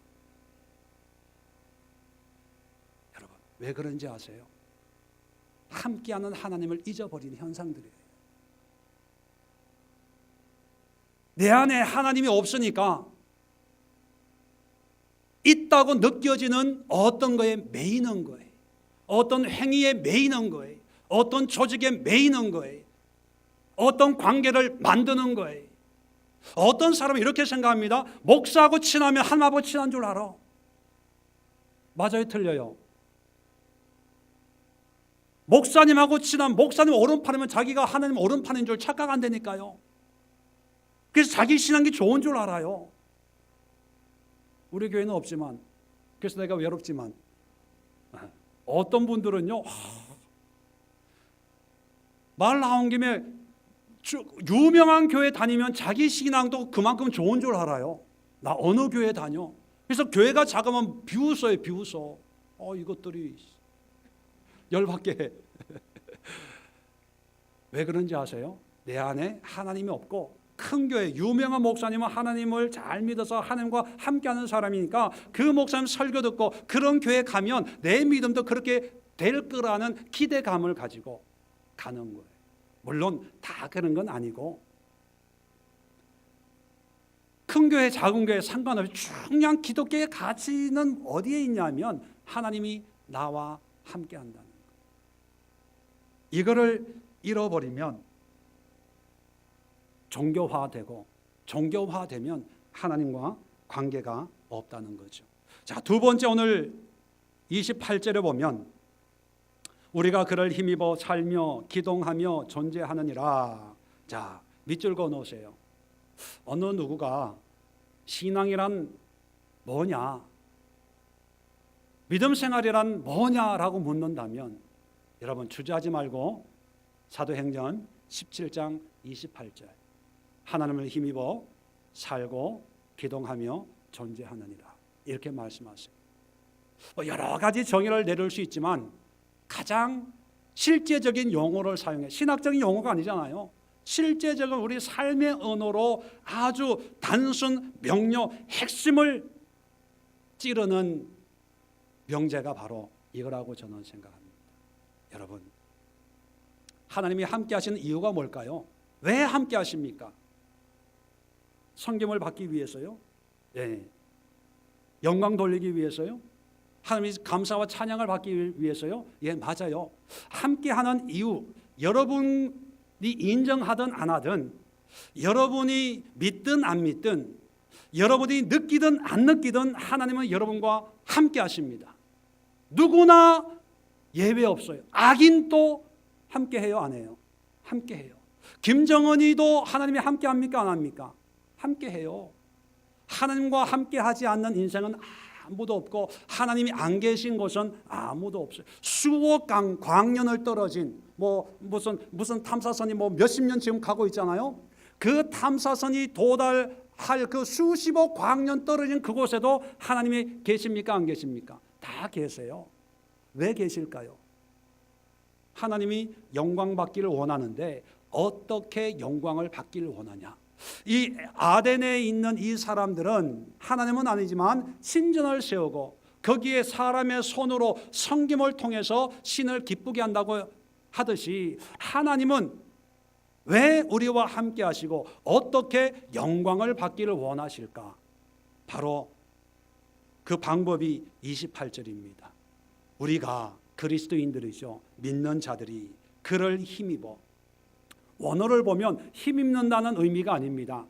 여러분 왜 그런지 아세요? 함께하는 하나님을 잊어버리는 현상들이에요. 내 안에 하나님이 없으니까 있다고 느껴지는 어떤 거에 매이는 거예요. 어떤 행위에 매이는 거예요. 어떤 조직에 매이는 거예요. 어떤 관계를 만드는 거예요. 어떤 사람은 이렇게 생각합니다. 목사하고 친하면 하나님하고 친한 줄 알아. 맞아요, 틀려요? 목사님하고 친한 목사님 오른팔이면 자기가 하나님 오른팔인 줄 착각한다니까요. 그래서 자기 신앙이 좋은 줄 알아요. 우리 교회는 없지만, 그래서 내가 외롭지만 어떤 분들은요, 말 나온 김에 유명한 교회 다니면 자기 신앙도 그만큼 좋은 줄 알아요. 나 어느 교회 다녀. 그래서 교회가 작으면 비웃어요. 비웃어. 이것들이 열받게 해. 왜 그런지 아세요? 내 안에 하나님이 없고, 큰 교회 유명한 목사님은 하나님을 잘 믿어서 하나님과 함께하는 사람이니까 그 목사님 설교 듣고 그런 교회 가면 내 믿음도 그렇게 될 거라는 기대감을 가지고 가는 거예요. 물론 다 그런 건 아니고, 큰 교회 작은 교회 상관없이 중요한 기독교의 가치는 어디에 있냐면 하나님이 나와 함께한다는 거예요. 이거를 잃어버리면 종교화되고, 종교화되면 하나님과 관계가 없다는 거죠. 자, 두 번째, 오늘 28절에 보면 우리가 그를 힘입어 살며 기동하며 존재하느니라. 자, 밑줄 그어 놓으세요. 어느 누구가 신앙이란 뭐냐, 믿음 생활이란 뭐냐라고 묻는다면 여러분 주저하지 말고 사도행전 17장 28절 하나님을 힘입어 살고 기동하며 존재하느니라, 이렇게 말씀하세요. 여러 가지 정의를 내릴 수 있지만 가장 실제적인 용어를 사용해, 신학적인 용어가 아니잖아요. 실제적인 우리 삶의 언어로 아주 단순 명료 핵심을 찌르는 명제가 바로 이거라고 저는 생각합니다. 여러분, 하나님이 함께 하시는 이유가 뭘까요? 왜 함께 하십니까? 성김을 받기 위해서요? 네. 영광 돌리기 위해서요? 하나님이 감사와 찬양을 받기 위해서요? 예, 맞아요. 함께하는 이유, 여러분이 인정하든 안 하든, 여러분이 믿든 안 믿든, 여러분이 느끼든 안 느끼든 하나님은 여러분과 함께 하십니다. 누구나 예외 없어요. 악인도 함께 해요, 안 해요? 함께 해요. 김정은이도 하나님이 함께 합니까, 안 합니까? 함께 해요. 하나님과 함께 하지 않는 인생은 아무도 없고 하나님이 안 계신 곳은 아무도 없어요. 수억 광년을 떨어진 무슨 탐사선이 몇십 년 지금 가고 있잖아요. 그 탐사선이 도달할 그 수십억 광년 떨어진 그곳에도 하나님이 계십니까, 안 계십니까? 다 계세요. 왜 계실까요? 하나님이 영광 받기를 원하는데 어떻게 영광을 받기를 원하냐? 이 아덴에 있는 이 사람들은 하나님은 아니지만 신전을 세우고 거기에 사람의 손으로 섬김을 통해서 신을 기쁘게 한다고 하듯이 하나님은 왜 우리와 함께 하시고 어떻게 영광을 받기를 원하실까? 바로 그 방법이 28절입니다. 우리가 그리스도인들이죠. 믿는 자들이 그를 힘입어. 원어를 보면 힘입는다는 의미가 아닙니다.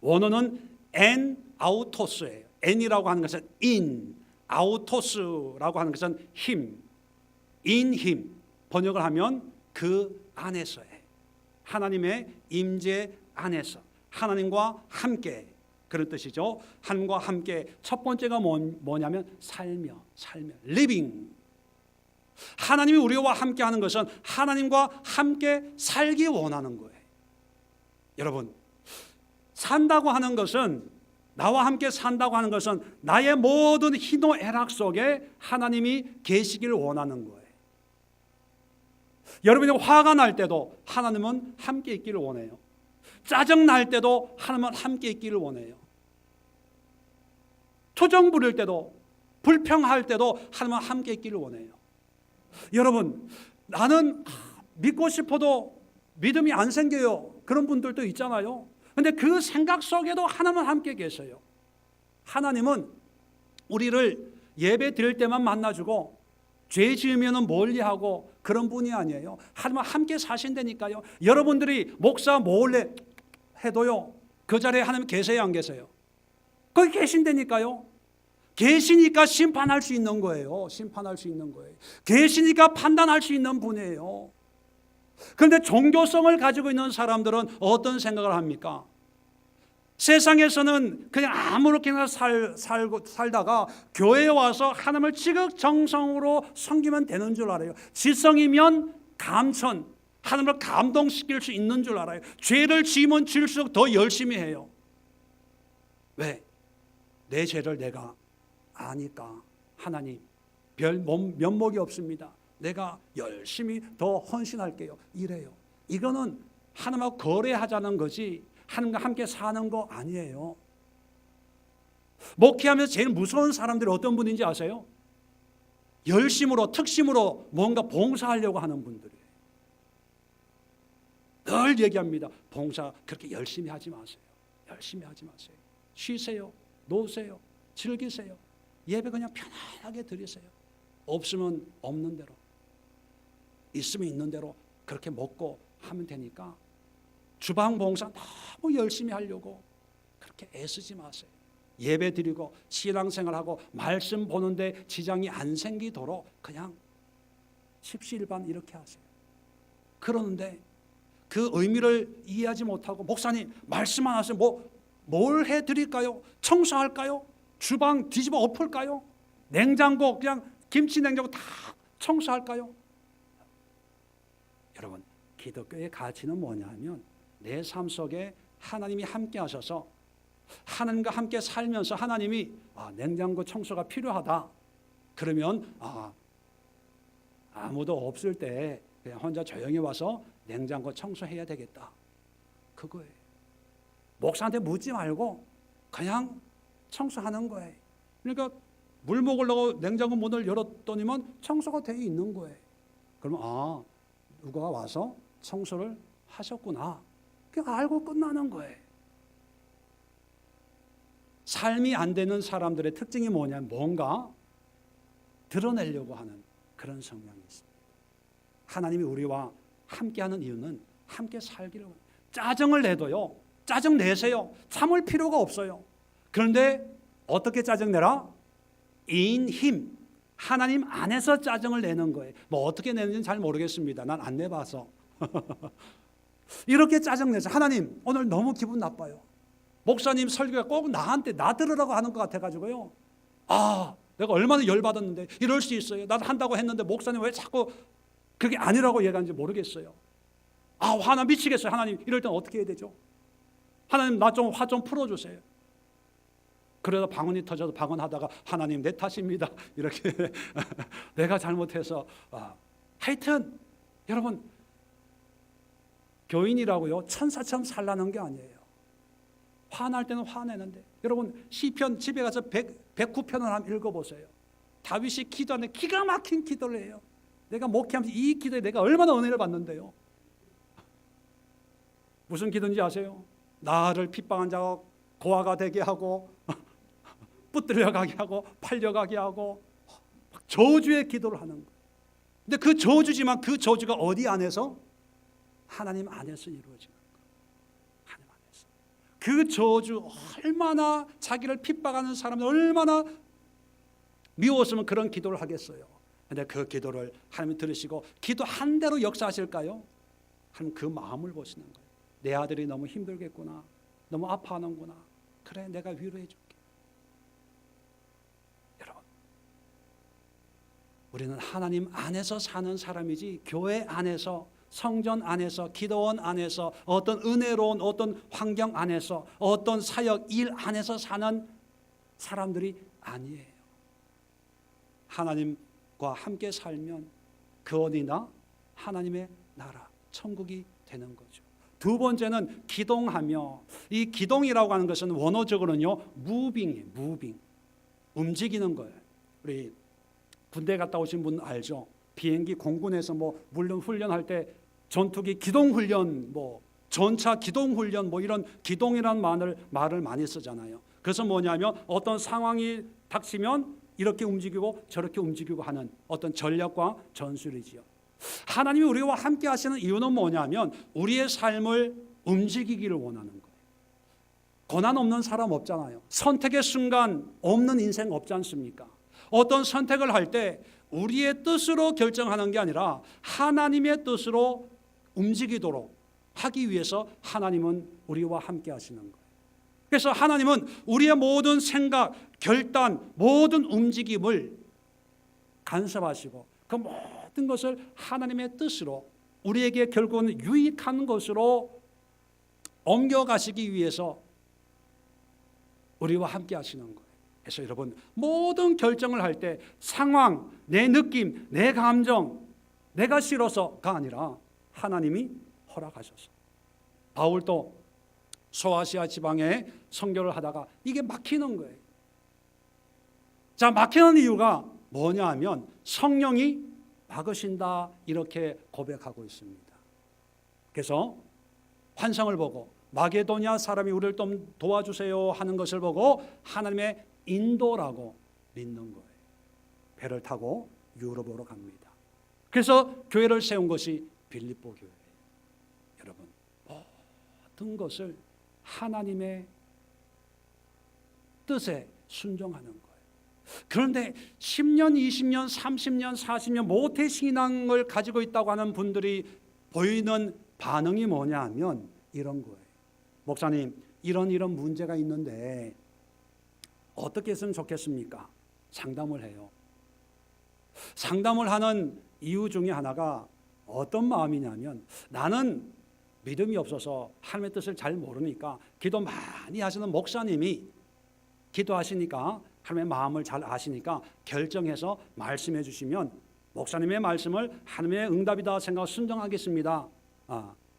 원어는 en 아우토스예요. en이라고 하는 것은 in, 아우토스라고 하는 것은 힘, in 힘. 번역을 하면 그 안에서예요. 하나님의 임재 안에서 하나님과 함께, 그런 뜻이죠. 하나님과 함께 첫 번째가 뭐냐면 살며 living. 하나님이 우리와 함께 하는 것은 하나님과 함께 살기 원하는 거예요. 여러분, 산다고 하는 것은, 나와 함께 산다고 하는 것은 나의 모든 희노애락 속에 하나님이 계시기를 원하는 거예요. 여러분이 화가 날 때도 하나님은 함께 있기를 원해요. 짜증 날 때도 하나님은 함께 있기를 원해요. 투정 부릴 때도, 불평할 때도 하나님은 함께 있기를 원해요. 여러분, 나는 믿고 싶어도 믿음이 안 생겨요. 그런 분들도 있잖아요. 그런데 그 생각 속에도 하나님은 함께 계세요. 하나님은 우리를 예배 드릴 때만 만나주고 죄 지으면 멀리하고 그런 분이 아니에요. 하나님은 함께 사신다니까요. 여러분들이 목사 몰래 해도요, 그 자리에 하나님 계세요, 안 계세요? 거기 계신다니까요. 계시니까 심판할 수 있는 거예요. 심판할 수 있는 거예요. 계시니까 판단할 수 있는 분이에요. 그런데 종교성을 가지고 있는 사람들은 어떤 생각을 합니까? 세상에서는 그냥 아무렇게나 살다가 교회에 와서 하나님을 지극정성으로 섬기면 되는 줄 알아요. 지성이면 감천, 하나님을 감동시킬 수 있는 줄 알아요. 죄를 지으면 지을수록 더 열심히 해요. 왜? 내 죄를 내가 아니까 하나님 별 면목이 없습니다. 내가 열심히 더 헌신할게요. 이래요. 이거는 하나님하고 거래하자는 거지 하나님과 함께 사는 거 아니에요. 목회하면서 제일 무서운 사람들이 어떤 분인지 아세요? 열심으로 특심으로 뭔가 봉사하려고 하는 분들이에요. 늘 얘기합니다. 봉사 그렇게 열심히 하지 마세요. 열심히 하지 마세요. 쉬세요. 노세요. 즐기세요. 예배 그냥 편안하게 드리세요. 없으면 없는 대로, 있으면 있는 대로 그렇게 먹고 하면 되니까 주방 봉사 너무 열심히 하려고 그렇게 애쓰지 마세요. 예배 드리고 신앙생활하고 말씀 보는데 지장이 안 생기도록 그냥 십시일반 이렇게 하세요. 그러는데 그 의미를 이해하지 못하고 목사님 말씀 안 하세요. 뭘 해드릴까요? 청소할까요? 주방 뒤집어 엎을까요? 냉장고 그냥 김치 냉장고 다 청소할까요? 여러분, 기독교의 가치는 뭐냐 하면 내 삶 속에 하나님이 함께 하셔서 하나님과 함께 살면서 하나님이 냉장고 청소가 필요하다. 그러면 아무도 없을 때 그냥 혼자 조용히 와서 냉장고 청소해야 되겠다. 그거예요. 목사한테 묻지 말고 그냥 청소하는 거예요. 그러니까 물 먹으려고 냉장고 문을 열었더니만 청소가 되어 있는 거예요. 그러면 누가 와서 청소를 하셨구나. 그냥 알고 끝나는 거예요. 삶이 안 되는 사람들의 특징이 뭐냐면 뭔가 드러내려고 하는 그런 성향이 있습니다. 하나님이 우리와 함께하는 이유는 함께 살기를 원해요. 짜증을 내도요. 짜증 내세요. 참을 필요가 없어요. 그런데 어떻게 짜증내라? 인 힘. 하나님 안에서 짜증을 내는 거예요. 뭐 어떻게 내는지는 잘 모르겠습니다. 난 안 내봐서. 이렇게 짜증내서 하나님 오늘 너무 기분 나빠요. 목사님 설교가 꼭 나한테 나 들으라고 하는 것 같아가지고요. 내가 얼마나 열받았는데 이럴 수 있어요. 나도 한다고 했는데 목사님 왜 자꾸 그게 아니라고 얘기하는지 모르겠어요. 화나 미치겠어요. 하나님 이럴 땐 어떻게 해야 되죠? 하나님 나 좀 화 좀 풀어주세요. 그러다 방언이 터져서 방언하다가 하나님 내 탓입니다. 이렇게 내가 잘못해서 하여튼 여러분 교인이라고요 천사처럼 살라는 게 아니에요. 화날 때는 화내는데 여러분 시편 집에 가서 109편을 한번 읽어보세요. 다윗이 기도하는데 기가 막힌 기도를 해요. 내가 목회하면서 이 기도에 내가 얼마나 은혜를 받는데요. 무슨 기도인지 아세요? 나를 핍박한 자가 고아가 되게 하고 붙들려가게 하고 팔려가게 하고 저주의 기도를 하는 거예요. 근데 그 저주지만 그 저주가 어디 안에서? 하나님 안에서 이루어지는 거예요. 하나님 안에서. 그 저주 얼마나 자기를 핍박하는 사람들 얼마나 미웠으면 그런 기도를 하겠어요. 근데 그 기도를 하나님이 들으시고 기도한 대로 역사하실까요? 하나님 그 마음을 보시는 거예요. 내 아들이 너무 힘들겠구나. 너무 아파하는구나. 그래 내가 위로해 줄게. 여러분 우리는 하나님 안에서 사는 사람이지 교회 안에서 성전 안에서 기도원 안에서 어떤 은혜로운 어떤 환경 안에서 어떤 사역 일 안에서 사는 사람들이 아니에요. 하나님과 함께 살면 그 어디나 하나님의 나라 천국이 되는 거죠. 두 번째는 기동하며, 이 기동이라고 하는 것은 원어적으로는요 무빙이에요. 무빙, 움직이는 거예요. 우리 군대 갔다 오신 분 알죠? 비행기 공군에서 뭐 물론 훈련할 때 전투기 기동훈련, 뭐 전차 기동훈련, 뭐 이런 기동이라는 말을 많이 쓰잖아요. 그래서 뭐냐면 어떤 상황이 닥치면 이렇게 움직이고 저렇게 움직이고 하는 어떤 전략과 전술이지요. 하나님이 우리와 함께 하시는 이유는 뭐냐면 우리의 삶을 움직이기를 원하는 거예요. 고난 없는 사람 없잖아요. 선택의 순간 없는 인생 없지 않습니까? 어떤 선택을 할 때 우리의 뜻으로 결정하는 게 아니라 하나님의 뜻으로 움직이도록 하기 위해서 하나님은 우리와 함께 하시는 거예요. 그래서 하나님은 우리의 모든 생각, 결단, 모든 움직임을 간섭하시고 그 모든 것을 하나님의 뜻으로 우리에게 결국은 유익한 것으로 옮겨가시기 위해서 우리와 함께 하시는 거예요. 그래서 여러분 모든 결정을 할 때 상황, 내 느낌, 내 감정, 내가 싫어서가 아니라 하나님이 허락하셔서. 바울도 소아시아 지방에 선교를 하다가 이게 막히는 거예요. 자, 막히는 이유가 뭐냐 하면 성령이 막으신다 이렇게 고백하고 있습니다. 그래서 환상을 보고 마게도냐 사람이 우리를 좀 도와주세요 하는 것을 보고 하나님의 인도라고 믿는 거예요. 배를 타고 유럽으로 갑니다. 그래서 교회를 세운 것이 빌립보 교회예요. 여러분 모든 것을 하나님의 뜻에 순종하는 거예요. 그런데 10년, 20년, 30년, 40년 모태신앙을 가지고 있다고 하는 분들이 보이는 반응이 뭐냐 하면 이런 거예요. 목사님 이런 문제가 있는데 어떻게 했으면 좋겠습니까? 상담을 해요. 상담을 하는 이유 중에 하나가 어떤 마음이냐면 나는 믿음이 없어서 하나님의 뜻을 잘 모르니까 기도 많이 하시는 목사님이 기도하시니까 하나님의 마음을 잘 아시니까 결정해서 말씀해 주시면 목사님의 말씀을 하나님의 응답이다 생각 순종하겠습니다.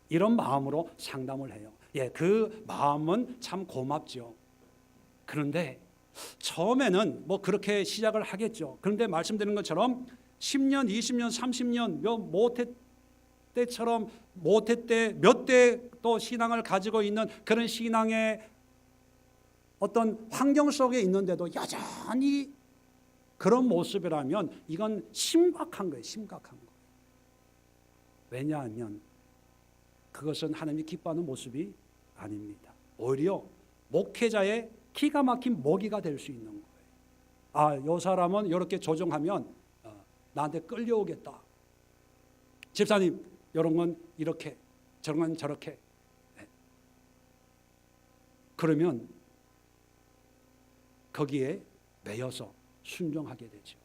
이런 마음으로 상담을 해요. 예, 그 마음은 참 고맙죠. 그런데 처음에는 뭐 그렇게 시작을 하겠죠. 그런데 말씀드린 것처럼 10년, 20년, 30년 때처럼 모태 때 몇 대 또 신앙을 가지고 있는 그런 신앙의 어떤 환경 속에 있는데도 여전히 그런 모습이라면 이건 심각한 거예요. 심각한 거예요. 왜냐하면 그것은 하나님이 기뻐하는 모습이 아닙니다. 오히려 목회자의 기가 막힌 모기가 될 수 있는 거예요. 이 사람은 이렇게 조정하면 나한테 끌려오겠다. 집사님, 이런 건 이렇게, 저런 건 저렇게. 그러면 거기에 매여서 순종하게 되죠.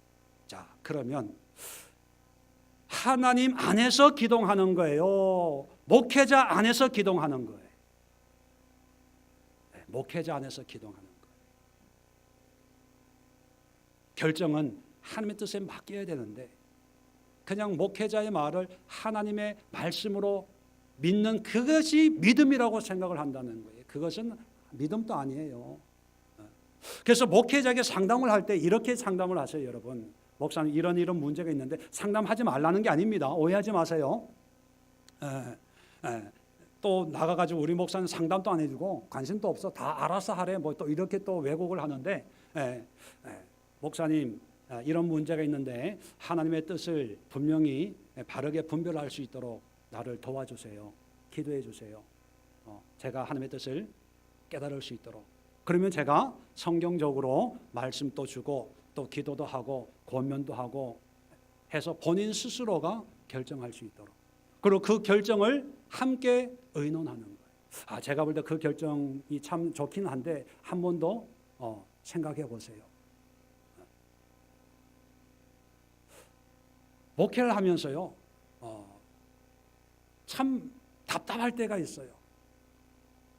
자, 그러면 하나님 안에서 기동하는 거예요. 목회자 안에서 기동하는 거예요. 목회자 안에서 기동하는 거예요. 결정은 하나님의 뜻에 맡겨야 되는데 그냥 목회자의 말을 하나님의 말씀으로 믿는 그것이 믿음이라고 생각을 한다는 거예요. 그것은 믿음도 아니에요. 그래서 목회자에게 상담을 할 때 이렇게 상담을 하세요. 여러분, 목사님 이런 문제가 있는데 상담하지 말라는 게 아닙니다. 오해하지 마세요. 또 나가가지고 우리 목사는 상담도 안 해주고 관심도 없어, 다 알아서 하래, 뭐 또 이렇게 또 왜곡을 하는데, 목사님 이런 문제가 있는데 하나님의 뜻을 분명히 바르게 분별할 수 있도록 나를 도와주세요. 기도해 주세요. 제가 하나님의 뜻을 깨달을 수 있도록. 그러면 제가 성경적으로 말씀도 주고 또 기도도 하고 권면도 하고 해서 본인 스스로가 결정할 수 있도록. 그리고 그 결정을 함께 의논하는 거예요. 제가 볼 때 그 결정이 참 좋긴 한데 한 번 더 생각해 보세요. 목회를 하면서요, 참 답답할 때가 있어요.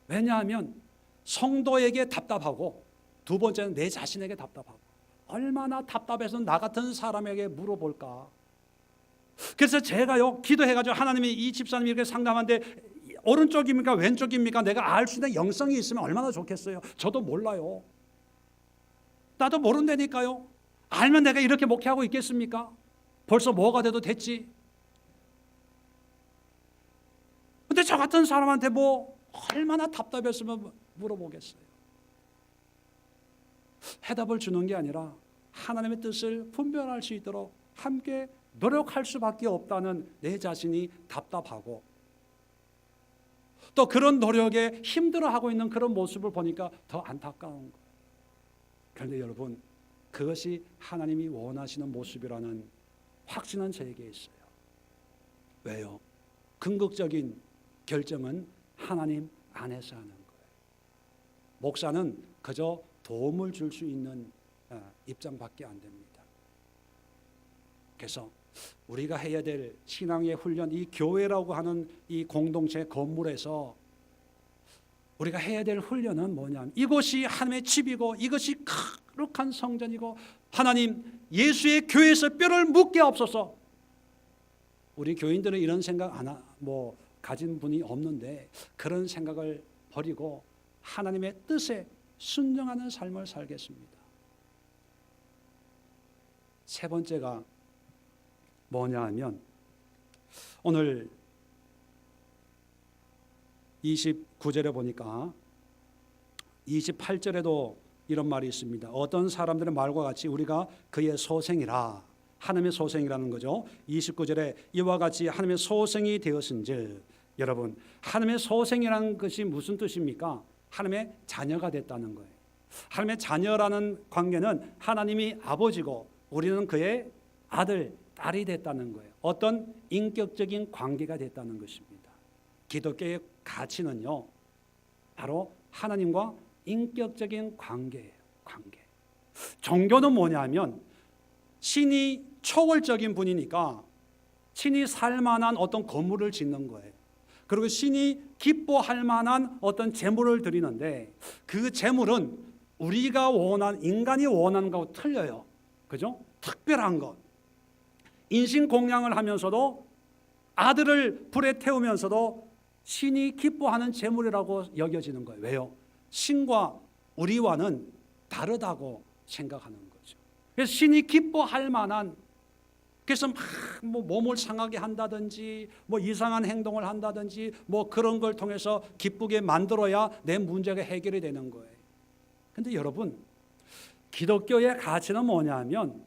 왜냐하면 성도에게 답답하고 두 번째는 내 자신에게 답답하고, 얼마나 답답해서 나 같은 사람에게 물어볼까. 그래서 제가요 기도해가지고 하나님이 이 집사님이 이렇게 상담하는데 오른쪽입니까 왼쪽입니까 내가 알 수 있는 영성이 있으면 얼마나 좋겠어요. 저도 몰라요. 나도 모른다니까요. 알면 내가 이렇게 목회하고 있겠습니까? 벌써 뭐가 돼도 됐지. 근데 저 같은 사람한테 뭐 얼마나 답답했으면 물어보겠어요. 해답을 주는 게 아니라 하나님의 뜻을 분별할 수 있도록 함께 노력할 수밖에 없다는 내 자신이 답답하고, 또 그런 노력에 힘들어하고 있는 그런 모습을 보니까 더 안타까운 거예요. 그런데 여러분, 그것이 하나님이 원하시는 모습이라는 확신은 저에게 있어요. 왜요? 궁극적인 결정은 하나님 안에서 하는 거예요. 목사는 그저 도움을 줄 수 있는 입장밖에 안 됩니다. 그래서 우리가 해야 될 신앙의 훈련, 이 교회라고 하는 이 공동체 건물에서 우리가 해야 될 훈련은 뭐냐면, 이곳이 하나님의 집이고 이것이 거룩한 성전이고 하나님 예수의 교회에서 뼈를 묻게 없어서. 우리 교인들은 이런 생각 가진 분이 없는데 그런 생각을 버리고 하나님의 뜻에 순종하는 삶을 살겠습니다. 세 번째가 뭐냐 하면, 오늘 29절에 보니까 28절에도 이런 말이 있습니다. 어떤 사람들의 말과 같이 우리가 그의 소생이라. 하나님의 소생이라는 거죠. 29절에 이와 같이 하나님의 소생이 되었은즉. 여러분, 하나님의 소생이라는 것이 무슨 뜻입니까? 하나님의 자녀가 됐다는 거예요. 하나님의 자녀라는 관계는 하나님이 아버지고 우리는 그의 아들, 딸이 됐다는 거예요. 어떤 인격적인 관계가 됐다는 것입니다. 기독교의 가치는요, 바로 하나님과 인격적인 관계예요. 관계. 종교는 뭐냐면 신이 초월적인 분이니까 신이 살 만한 어떤 건물을 짓는 거예요. 그리고 신이 기뻐할 만한 어떤 제물을 드리는데 그 제물은 우리가 인간이 원하는 것하고 틀려요. 그죠? 특별한 것. 인신공양을 하면서도 아들을 불에 태우면서도 신이 기뻐하는 제물이라고 여겨지는 거예요. 왜요? 신과 우리와는 다르다고 생각하는 거죠. 그래서 신이 기뻐할 만한, 그래서 막 뭐 몸을 상하게 한다든지 뭐 이상한 행동을 한다든지 뭐 그런 걸 통해서 기쁘게 만들어야 내 문제가 해결이 되는 거예요. 근데 여러분, 기독교의 가치는 뭐냐면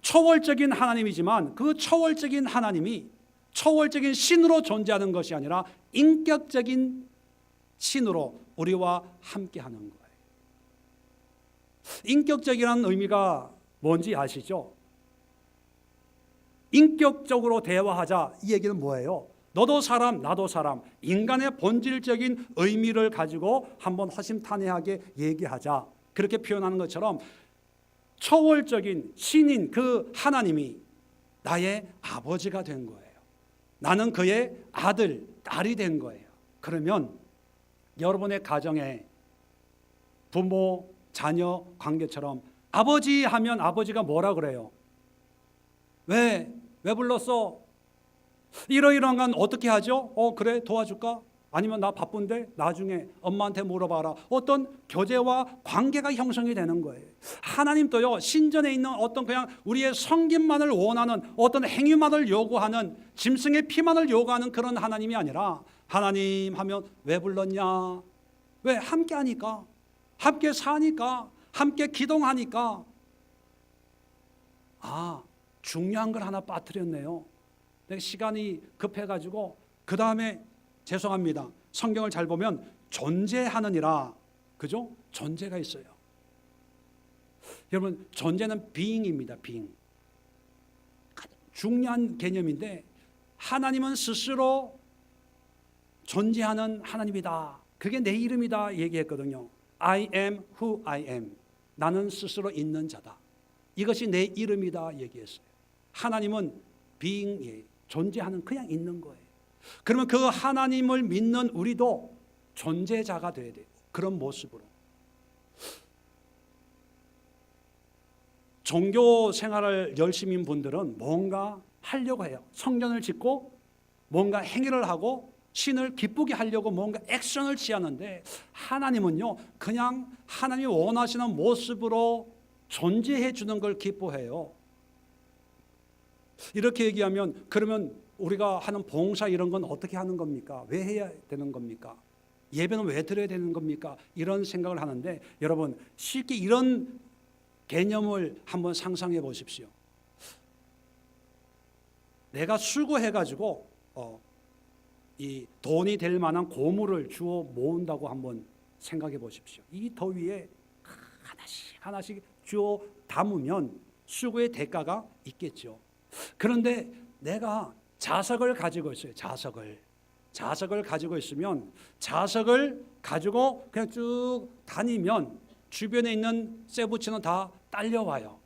초월적인 하나님이지만 그 초월적인 하나님이 초월적인 신으로 존재하는 것이 아니라 인격적인 신으로 우리와 함께하는 거예요. 인격적이라는 의미가 뭔지 아시죠? 인격적으로 대화하자, 이 얘기는 뭐예요? 너도 사람, 나도 사람, 인간의 본질적인 의미를 가지고 한번 허심탄회하게 얘기하자, 그렇게 표현하는 것처럼 초월적인 신인 그 하나님이 나의 아버지가 된 거예요. 나는 그의 아들, 딸이 된 거예요. 그러면 여러분의 가정에 부모, 자녀 관계처럼 아버지 하면 아버지가 뭐라 그래요? 왜 불렀어? 이러이러한 건 어떻게 하죠? 그래, 도와줄까? 아니면 나 바쁜데 나중에 엄마한테 물어봐라. 어떤 교제와 관계가 형성이 되는 거예요. 하나님도요, 신전에 있는 어떤 그냥 우리의 섬김만을 원하는 어떤 행위만을 요구하는, 짐승의 피만을 요구하는 그런 하나님이 아니라, 하나님 하면 왜 불렀냐? 왜? 함께 하니까, 함께 사니까, 함께 기도하니까. 중요한 걸 하나 빠뜨렸네요. 내가 시간이 급해가지고 그 다음에 죄송합니다. 성경을 잘 보면 존재하느니라, 그죠? 존재가 있어요. 여러분, 존재는 being입니다. being. 중요한 개념인데 하나님은 스스로 존재하는 하나님이다. 그게 내 이름이다 얘기했거든요. I am who I am. 나는 스스로 있는 자다. 이것이 내 이름이다 얘기했어요. 하나님은 being이에요. 존재하는, 그냥 있는 거예요. 그러면 그 하나님을 믿는 우리도 존재자가 되어야 돼요. 그런 모습으로. 종교 생활을 열심히 분들은 뭔가 하려고 해요. 성전을 짓고 뭔가 행위를 하고 신을 기쁘게 하려고 뭔가 액션을 취하는데, 하나님은요, 그냥 하나님이 원하시는 모습으로 존재해 주는 걸 기뻐해요. 이렇게 얘기하면, 그러면 우리가 하는 봉사 이런 건 어떻게 하는 겁니까? 왜 해야 되는 겁니까? 예배는 왜 드려야 되는 겁니까? 이런 생각을 하는데, 여러분, 쉽게 이런 개념을 한번 상상해 보십시오. 내가 수고해가지고 이 돈이 될 만한 고물을 주워 모은다고 한번 생각해 보십시오. 이 더위에 하나씩 주워 담으면 수고의 대가가 있겠죠. 그런데 내가 자석을 가지고 있어요. 자석을 가지고 있으면 자석을 가지고 그냥 쭉 다니면 주변에 있는 쇠붙이는 다 딸려와요.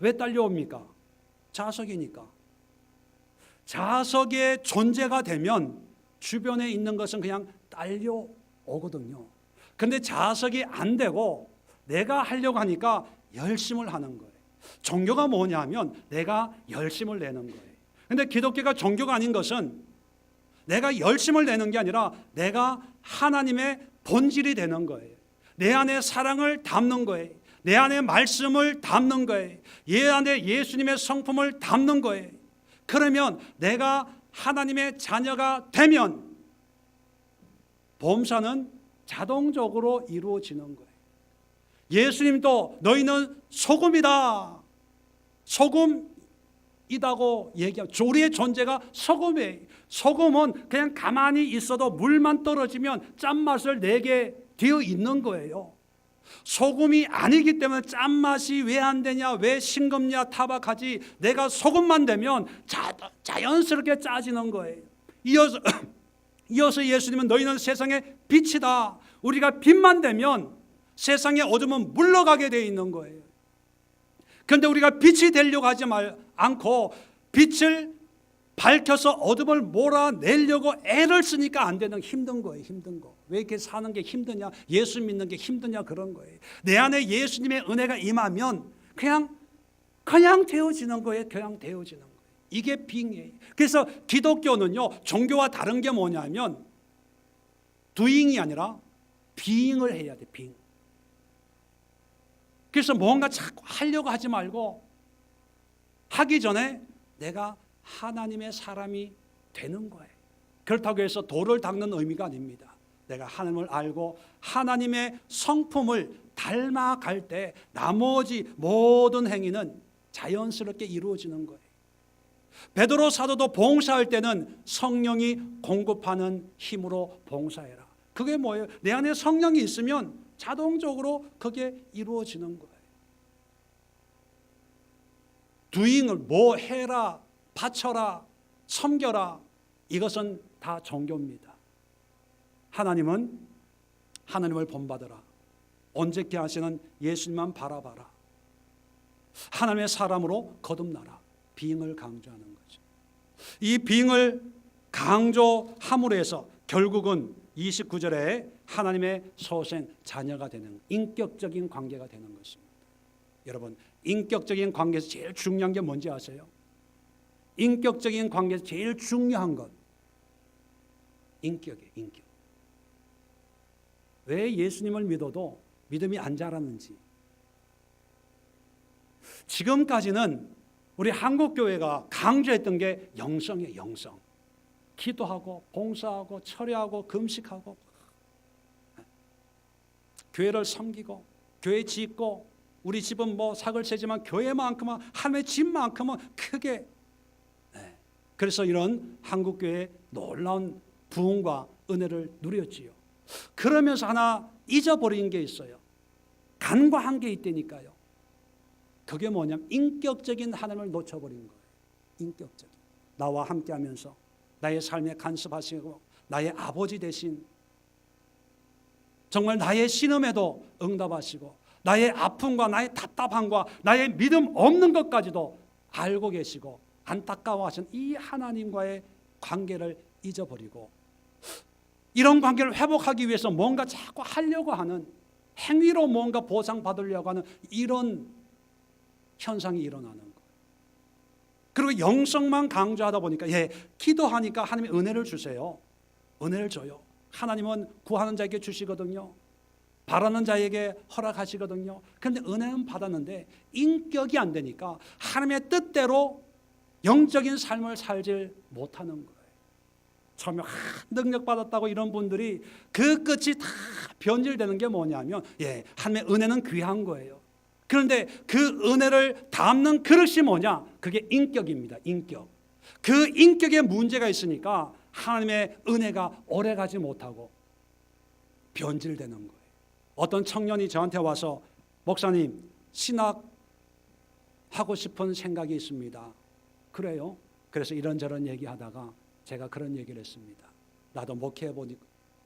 왜 딸려옵니까? 자석이니까. 자석의 존재가 되면 주변에 있는 것은 그냥 딸려오거든요. 그런데 자석이 안 되고 내가 하려고 하니까 열심을 하는 거예요. 종교가 뭐냐면 내가 열심을 내는 거예요. 그런데 기독교가 종교가 아닌 것은 내가 열심을 내는 게 아니라 내가 하나님의 본질이 되는 거예요. 내 안에 사랑을 담는 거예요. 내 안에 말씀을 담는 거예요. 내 안에 예수님의 성품을 담는 거예요. 그러면 내가 하나님의 자녀가 되면 범사는 자동적으로 이루어지는 거예요. 예수님도 너희는 소금이다. 소금이다고 얘기하고, 우리의 존재가 소금이에요. 소금은 그냥 가만히 있어도 물만 떨어지면 짠맛을 내게 되어 있는 거예요. 소금이 아니기 때문에 짠맛이 왜 안 되냐, 왜 싱겁냐, 타박하지. 내가 소금만 되면 자연스럽게 짜지는 거예요. 이어서 예수님은 너희는 세상의 빛이다. 우리가 빛만 되면 세상의 어둠은 물러가게 되어 있는 거예요. 그런데 우리가 빛이 되려고 하지 않고 빛을 밝혀서 어둠을 몰아내려고 애를 쓰니까 안 되는, 힘든 거예요. 힘든 거. 왜 이렇게 사는 게 힘드냐, 예수 믿는 게 힘드냐, 그런 거예요. 내 안에 예수님의 은혜가 임하면 그냥 되어지는 거예요. 그냥 되어지는 거예요. 이게 빙이에요. 그래서 기독교는요, 종교와 다른 게 뭐냐면 doing이 아니라 being을 해야 돼. being. 그래서 뭔가 자꾸 하려고 하지 말고 하기 전에 내가 하나님의 사람이 되는 거예요. 그렇다고 해서 돌을 닦는 의미가 아닙니다. 내가 하나님을 알고 하나님의 성품을 닮아갈 때 나머지 모든 행위는 자연스럽게 이루어지는 거예요. 베드로 사도도 봉사할 때는 성령이 공급하는 힘으로 봉사해라. 그게 뭐예요? 내 안에 성령이 있으면 자동적으로 그게 이루어지는 거예요. doing을 뭐 해라, 바쳐라, 섬겨라, 이것은 다 종교입니다. 하나님은 하나님을 본받으라. 온전케 하시는 예수님만 바라봐라. 하나님의 사람으로 거듭나라. 비응을 강조하는 거죠. 이 비응을 강조함으로 해서 결국은 29절에 하나님의 소생 자녀가 되는 인격적인 관계가 되는 것입니다. 여러분, 인격적인 관계에서 제일 중요한 게 뭔지 아세요? 인격적인 관계에서 제일 중요한 것, 인격이에요. 인격. 왜 예수님을 믿어도 믿음이 안 자라는지. 지금까지는 우리 한국교회가 강조했던 게 영성이에요. 영성. 기도하고 봉사하고 철야하고 금식하고 교회를 섬기고 교회 짓고, 우리 집은 뭐 사글세지만 교회만큼은, 하나님의 집만큼은 크게. 그래서 이런 한국교회의 놀라운 부흥과 은혜를 누렸지요. 그러면서 하나 잊어버린 게 있어요. 간과한 게 있다니까요. 그게 뭐냐면 인격적인 하나님을 놓쳐버린 거예요. 인격적인. 나와 함께하면서 나의 삶에 간섭하시고 나의 아버지 대신 정말 나의 신음에도 응답하시고 나의 아픔과 나의 답답함과 나의 믿음 없는 것까지도 알고 계시고 안타까워하신 이 하나님과의 관계를 잊어버리고 이런 관계를 회복하기 위해서 뭔가 자꾸 하려고 하는, 행위로 뭔가 보상받으려고 하는 이런 현상이 일어나는 거예요. 그리고 영성만 강조하다 보니까 기도하니까 하나님이 은혜를 주세요. 은혜를 줘요. 하나님은 구하는 자에게 주시거든요. 바라는 자에게 허락하시거든요. 그런데 은혜는 받았는데 인격이 안 되니까 하나님의 뜻대로 영적인 삶을 살지 못하는 거예요. 처음에 능력 받았다고 이런 분들이 그 끝이 다 변질되는 게 뭐냐면 하나님의 은혜는 귀한 거예요. 그런데 그 은혜를 담는 그릇이 뭐냐? 그게 인격입니다. 인격. 그 인격에 문제가 있으니까 하나님의 은혜가 오래가지 못하고 변질되는 거예요. 어떤 청년이 저한테 와서 목사님, 신학하고 싶은 생각이 있습니다. 그래요? 그래서 이런저런 얘기하다가 제가 그런 얘기를 했습니다. 나도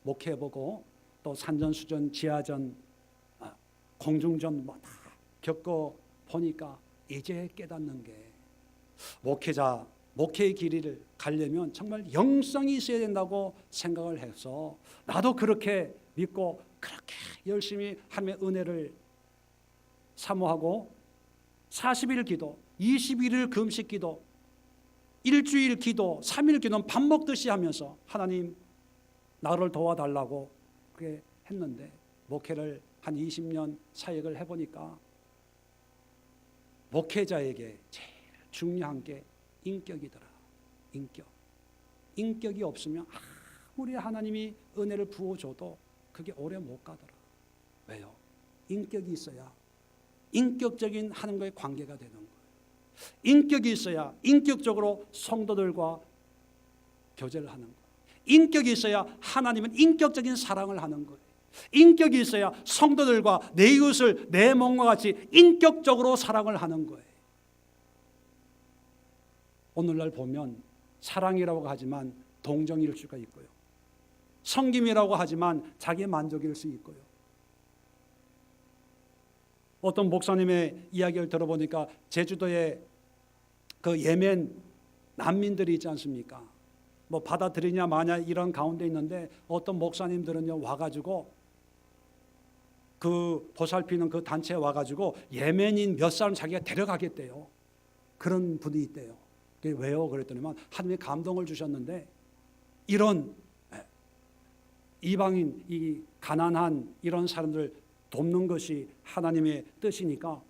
목회해보고 또 산전수전, 지하전, 공중전 뭐 다 겪어보니까 이제 깨닫는 게 목회의 길이를 가려면 정말 영성이 있어야 된다고 생각을 해서 나도 그렇게 믿고 그렇게 열심히 하나님의 은혜를 사모하고 40일 기도, 21일 금식 기도, 일주일 기도, 3일 기도는 밥 먹듯이 하면서 하나님 나를 도와달라고 그렇게 했는데 목회를 한 20년 사역을 해보니까 목회자에게 제일 중요한 게 인격이더라. 인격이 없으면 아무리 하나님이 은혜를 부어줘도 그게 오래 못 가더라. 왜요? 인격이 있어야 인격적인 하나님과의 관계가 되는 거예요. 인격이 있어야 인격적으로 성도들과 교제를 하는 거예요. 인격이 있어야 하나님은 인격적인 사랑을 하는 거예요. 인격이 있어야 성도들과 내 이웃을 내 몸과 같이 인격적으로 사랑을 하는 거예요. 오늘날 보면 사랑이라고 하지만 동정일 수가 있고요. 섬김이라고 하지만 자기 만족일 수 있고요. 어떤 목사님의 이야기를 들어보니까 제주도에 그 예멘 난민들이 있지 않습니까? 뭐 받아들이냐 마냐 이런 가운데 있는데 어떤 목사님들은요 와가지고 그 보살피는 그 단체에 와가지고 예멘인 몇 사람 자기가 데려가겠대요. 그런 분이 있대요. 그게 왜요? 그랬더니만 하나님이 감동을 주셨는데 이런 이방인, 이 가난한 이런 사람들 돕는 것이 하나님의 뜻이니까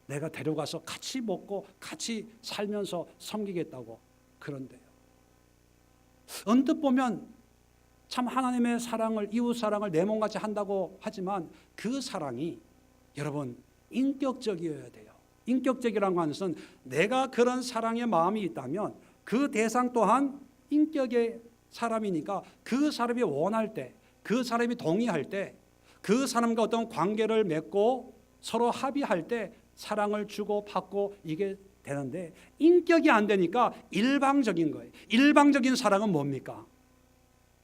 내가 데려가서 같이 먹고 같이 살면서 섬기겠다고. 그런데요, 언뜻 보면 참 하나님의 사랑을, 이웃 사랑을 내 몸같이 한다고 하지만 그 사랑이 여러분 인격적이어야 돼요. 인격적이라는 것은 내가 그런 사랑의 마음이 있다면 그 대상 또한 인격의 사람이니까 그 사람이 원할 때, 그 사람이 동의할 때, 그 사람과 어떤 관계를 맺고 서로 합의할 때 사랑을 주고 받고 이게 되는데, 인격이 안 되니까 일방적인 거예요. 일방적인 사랑은 뭡니까?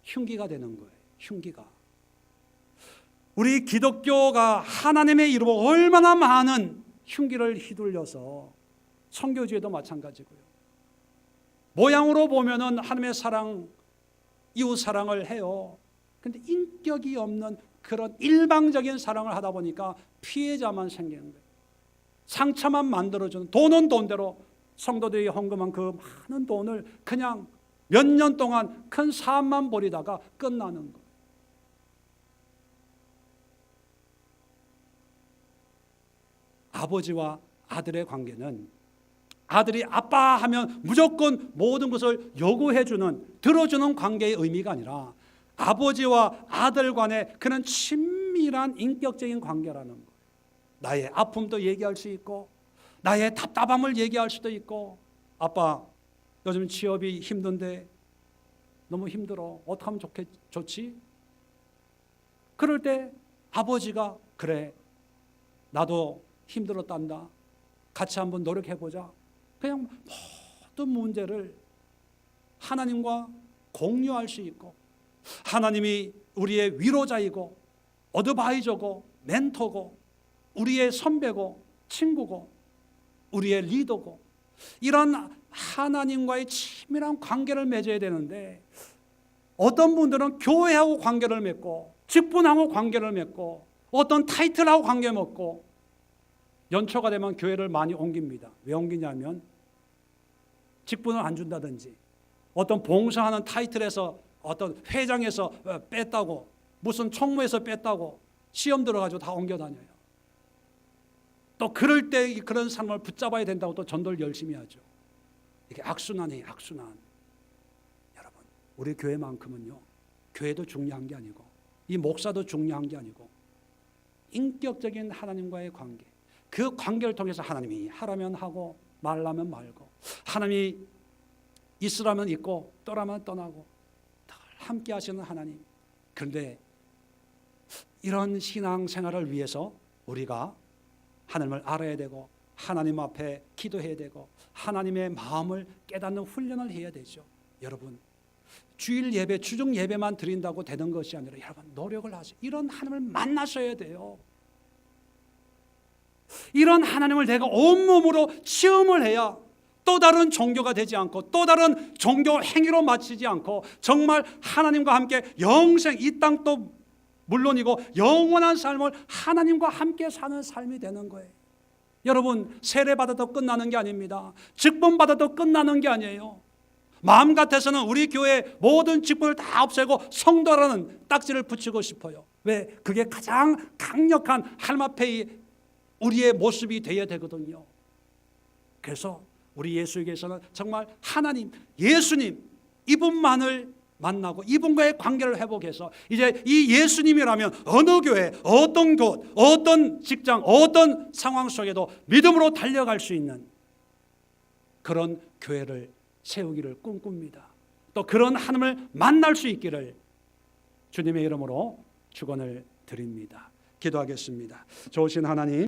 흉기가 되는 거예요. 흉기가. 우리 기독교가 하나님의 이름으로 얼마나 많은 흉기를 휘둘려서, 선교지에도 마찬가지고요. 모양으로 보면은 하나님의 사랑, 이웃 사랑을 해요. 근데 인격이 없는 그런 일방적인 사랑을 하다 보니까 피해자만 생기는 거예요. 상처만 만들어주는, 돈은 돈대로 성도들이 헌금한 그 많은 돈을 그냥 몇 년 동안 큰 사업만 벌이다가 끝나는 거예요. 아버지와 아들의 관계는 아들이 아빠 하면 무조건 모든 것을 요구해주는, 들어주는 관계의 의미가 아니라 아버지와 아들 간의 그런 친밀한 인격적인 관계라는 거예요. 나의 아픔도 얘기할 수 있고 나의 답답함을 얘기할 수도 있고, 아빠 요즘 취업이 힘든데 너무 힘들어, 어떻게 하면 좋지? 그럴 때 아버지가 그래 나도 힘들었단다, 같이 한번 노력해보자. 그냥 모든 문제를 하나님과 공유할 수 있고, 하나님이 우리의 위로자이고 어드바이저고 멘토고 우리의 선배고 친구고 우리의 리더고, 이런 하나님과의 친밀한 관계를 맺어야 되는데, 어떤 분들은 교회하고 관계를 맺고 직분하고 관계를 맺고 어떤 타이틀하고 관계 맺고 연초가 되면 교회를 많이 옮깁니다. 왜 옮기냐면 직분을 안 준다든지 어떤 봉사하는 타이틀에서 어떤 회장에서 뺐다고, 무슨 총무에서 뺐다고 시험 들어가지고 다 옮겨 다녀요. 또 그럴 때 그런 사람을 붙잡아야 된다고 또 전도를 열심히 하죠. 이게 악순환이에요. 악순환. 여러분, 우리 교회만큼은요, 교회도 중요한 게 아니고 이 목사도 중요한 게 아니고 인격적인 하나님과의 관계, 그 관계를 통해서 하나님이 하라면 하고 말라면 말고, 하나님이 있으라면 있고 떠나면 떠나고 늘 함께 하시는 하나님. 그런데 이런 신앙생활을 위해서 우리가 하나님을 알아야 되고 하나님 앞에 기도해야 되고 하나님의 마음을 깨닫는 훈련을 해야 되죠. 여러분, 주일 예배, 주중 예배만 드린다고 되는 것이 아니라 여러분 노력을 하세요. 이런 하나님을 만나셔야 돼요. 이런 하나님을 내가 온몸으로 체험을 해야 또 다른 종교가 되지 않고 또 다른 종교 행위로 마치지 않고 정말 하나님과 함께 영생, 이 땅도 물론이고 영원한 삶을 하나님과 함께 사는 삶이 되는 거예요. 여러분, 세례 받아도 끝나는 게 아닙니다. 직분 받아도 끝나는 게 아니에요. 마음 같아서는 우리 교회 모든 직분을 다 없애고 성도라는 딱지를 붙이고 싶어요. 왜? 그게 가장 강력한 할마페이 우리의 모습이 되어야 되거든요. 그래서 우리 예수에게서는 정말 하나님, 예수님, 이분만을 만나고 이분과의 관계를 회복해서 이제 이 예수님이라면 어느 교회, 어떤 곳, 어떤 직장, 어떤 상황 속에도 믿음으로 달려갈 수 있는 그런 교회를 세우기를 꿈꿉니다. 또 그런 하나님을 만날 수 있기를 주님의 이름으로 축원을 드립니다. 기도하겠습니다. 좋으신 하나님,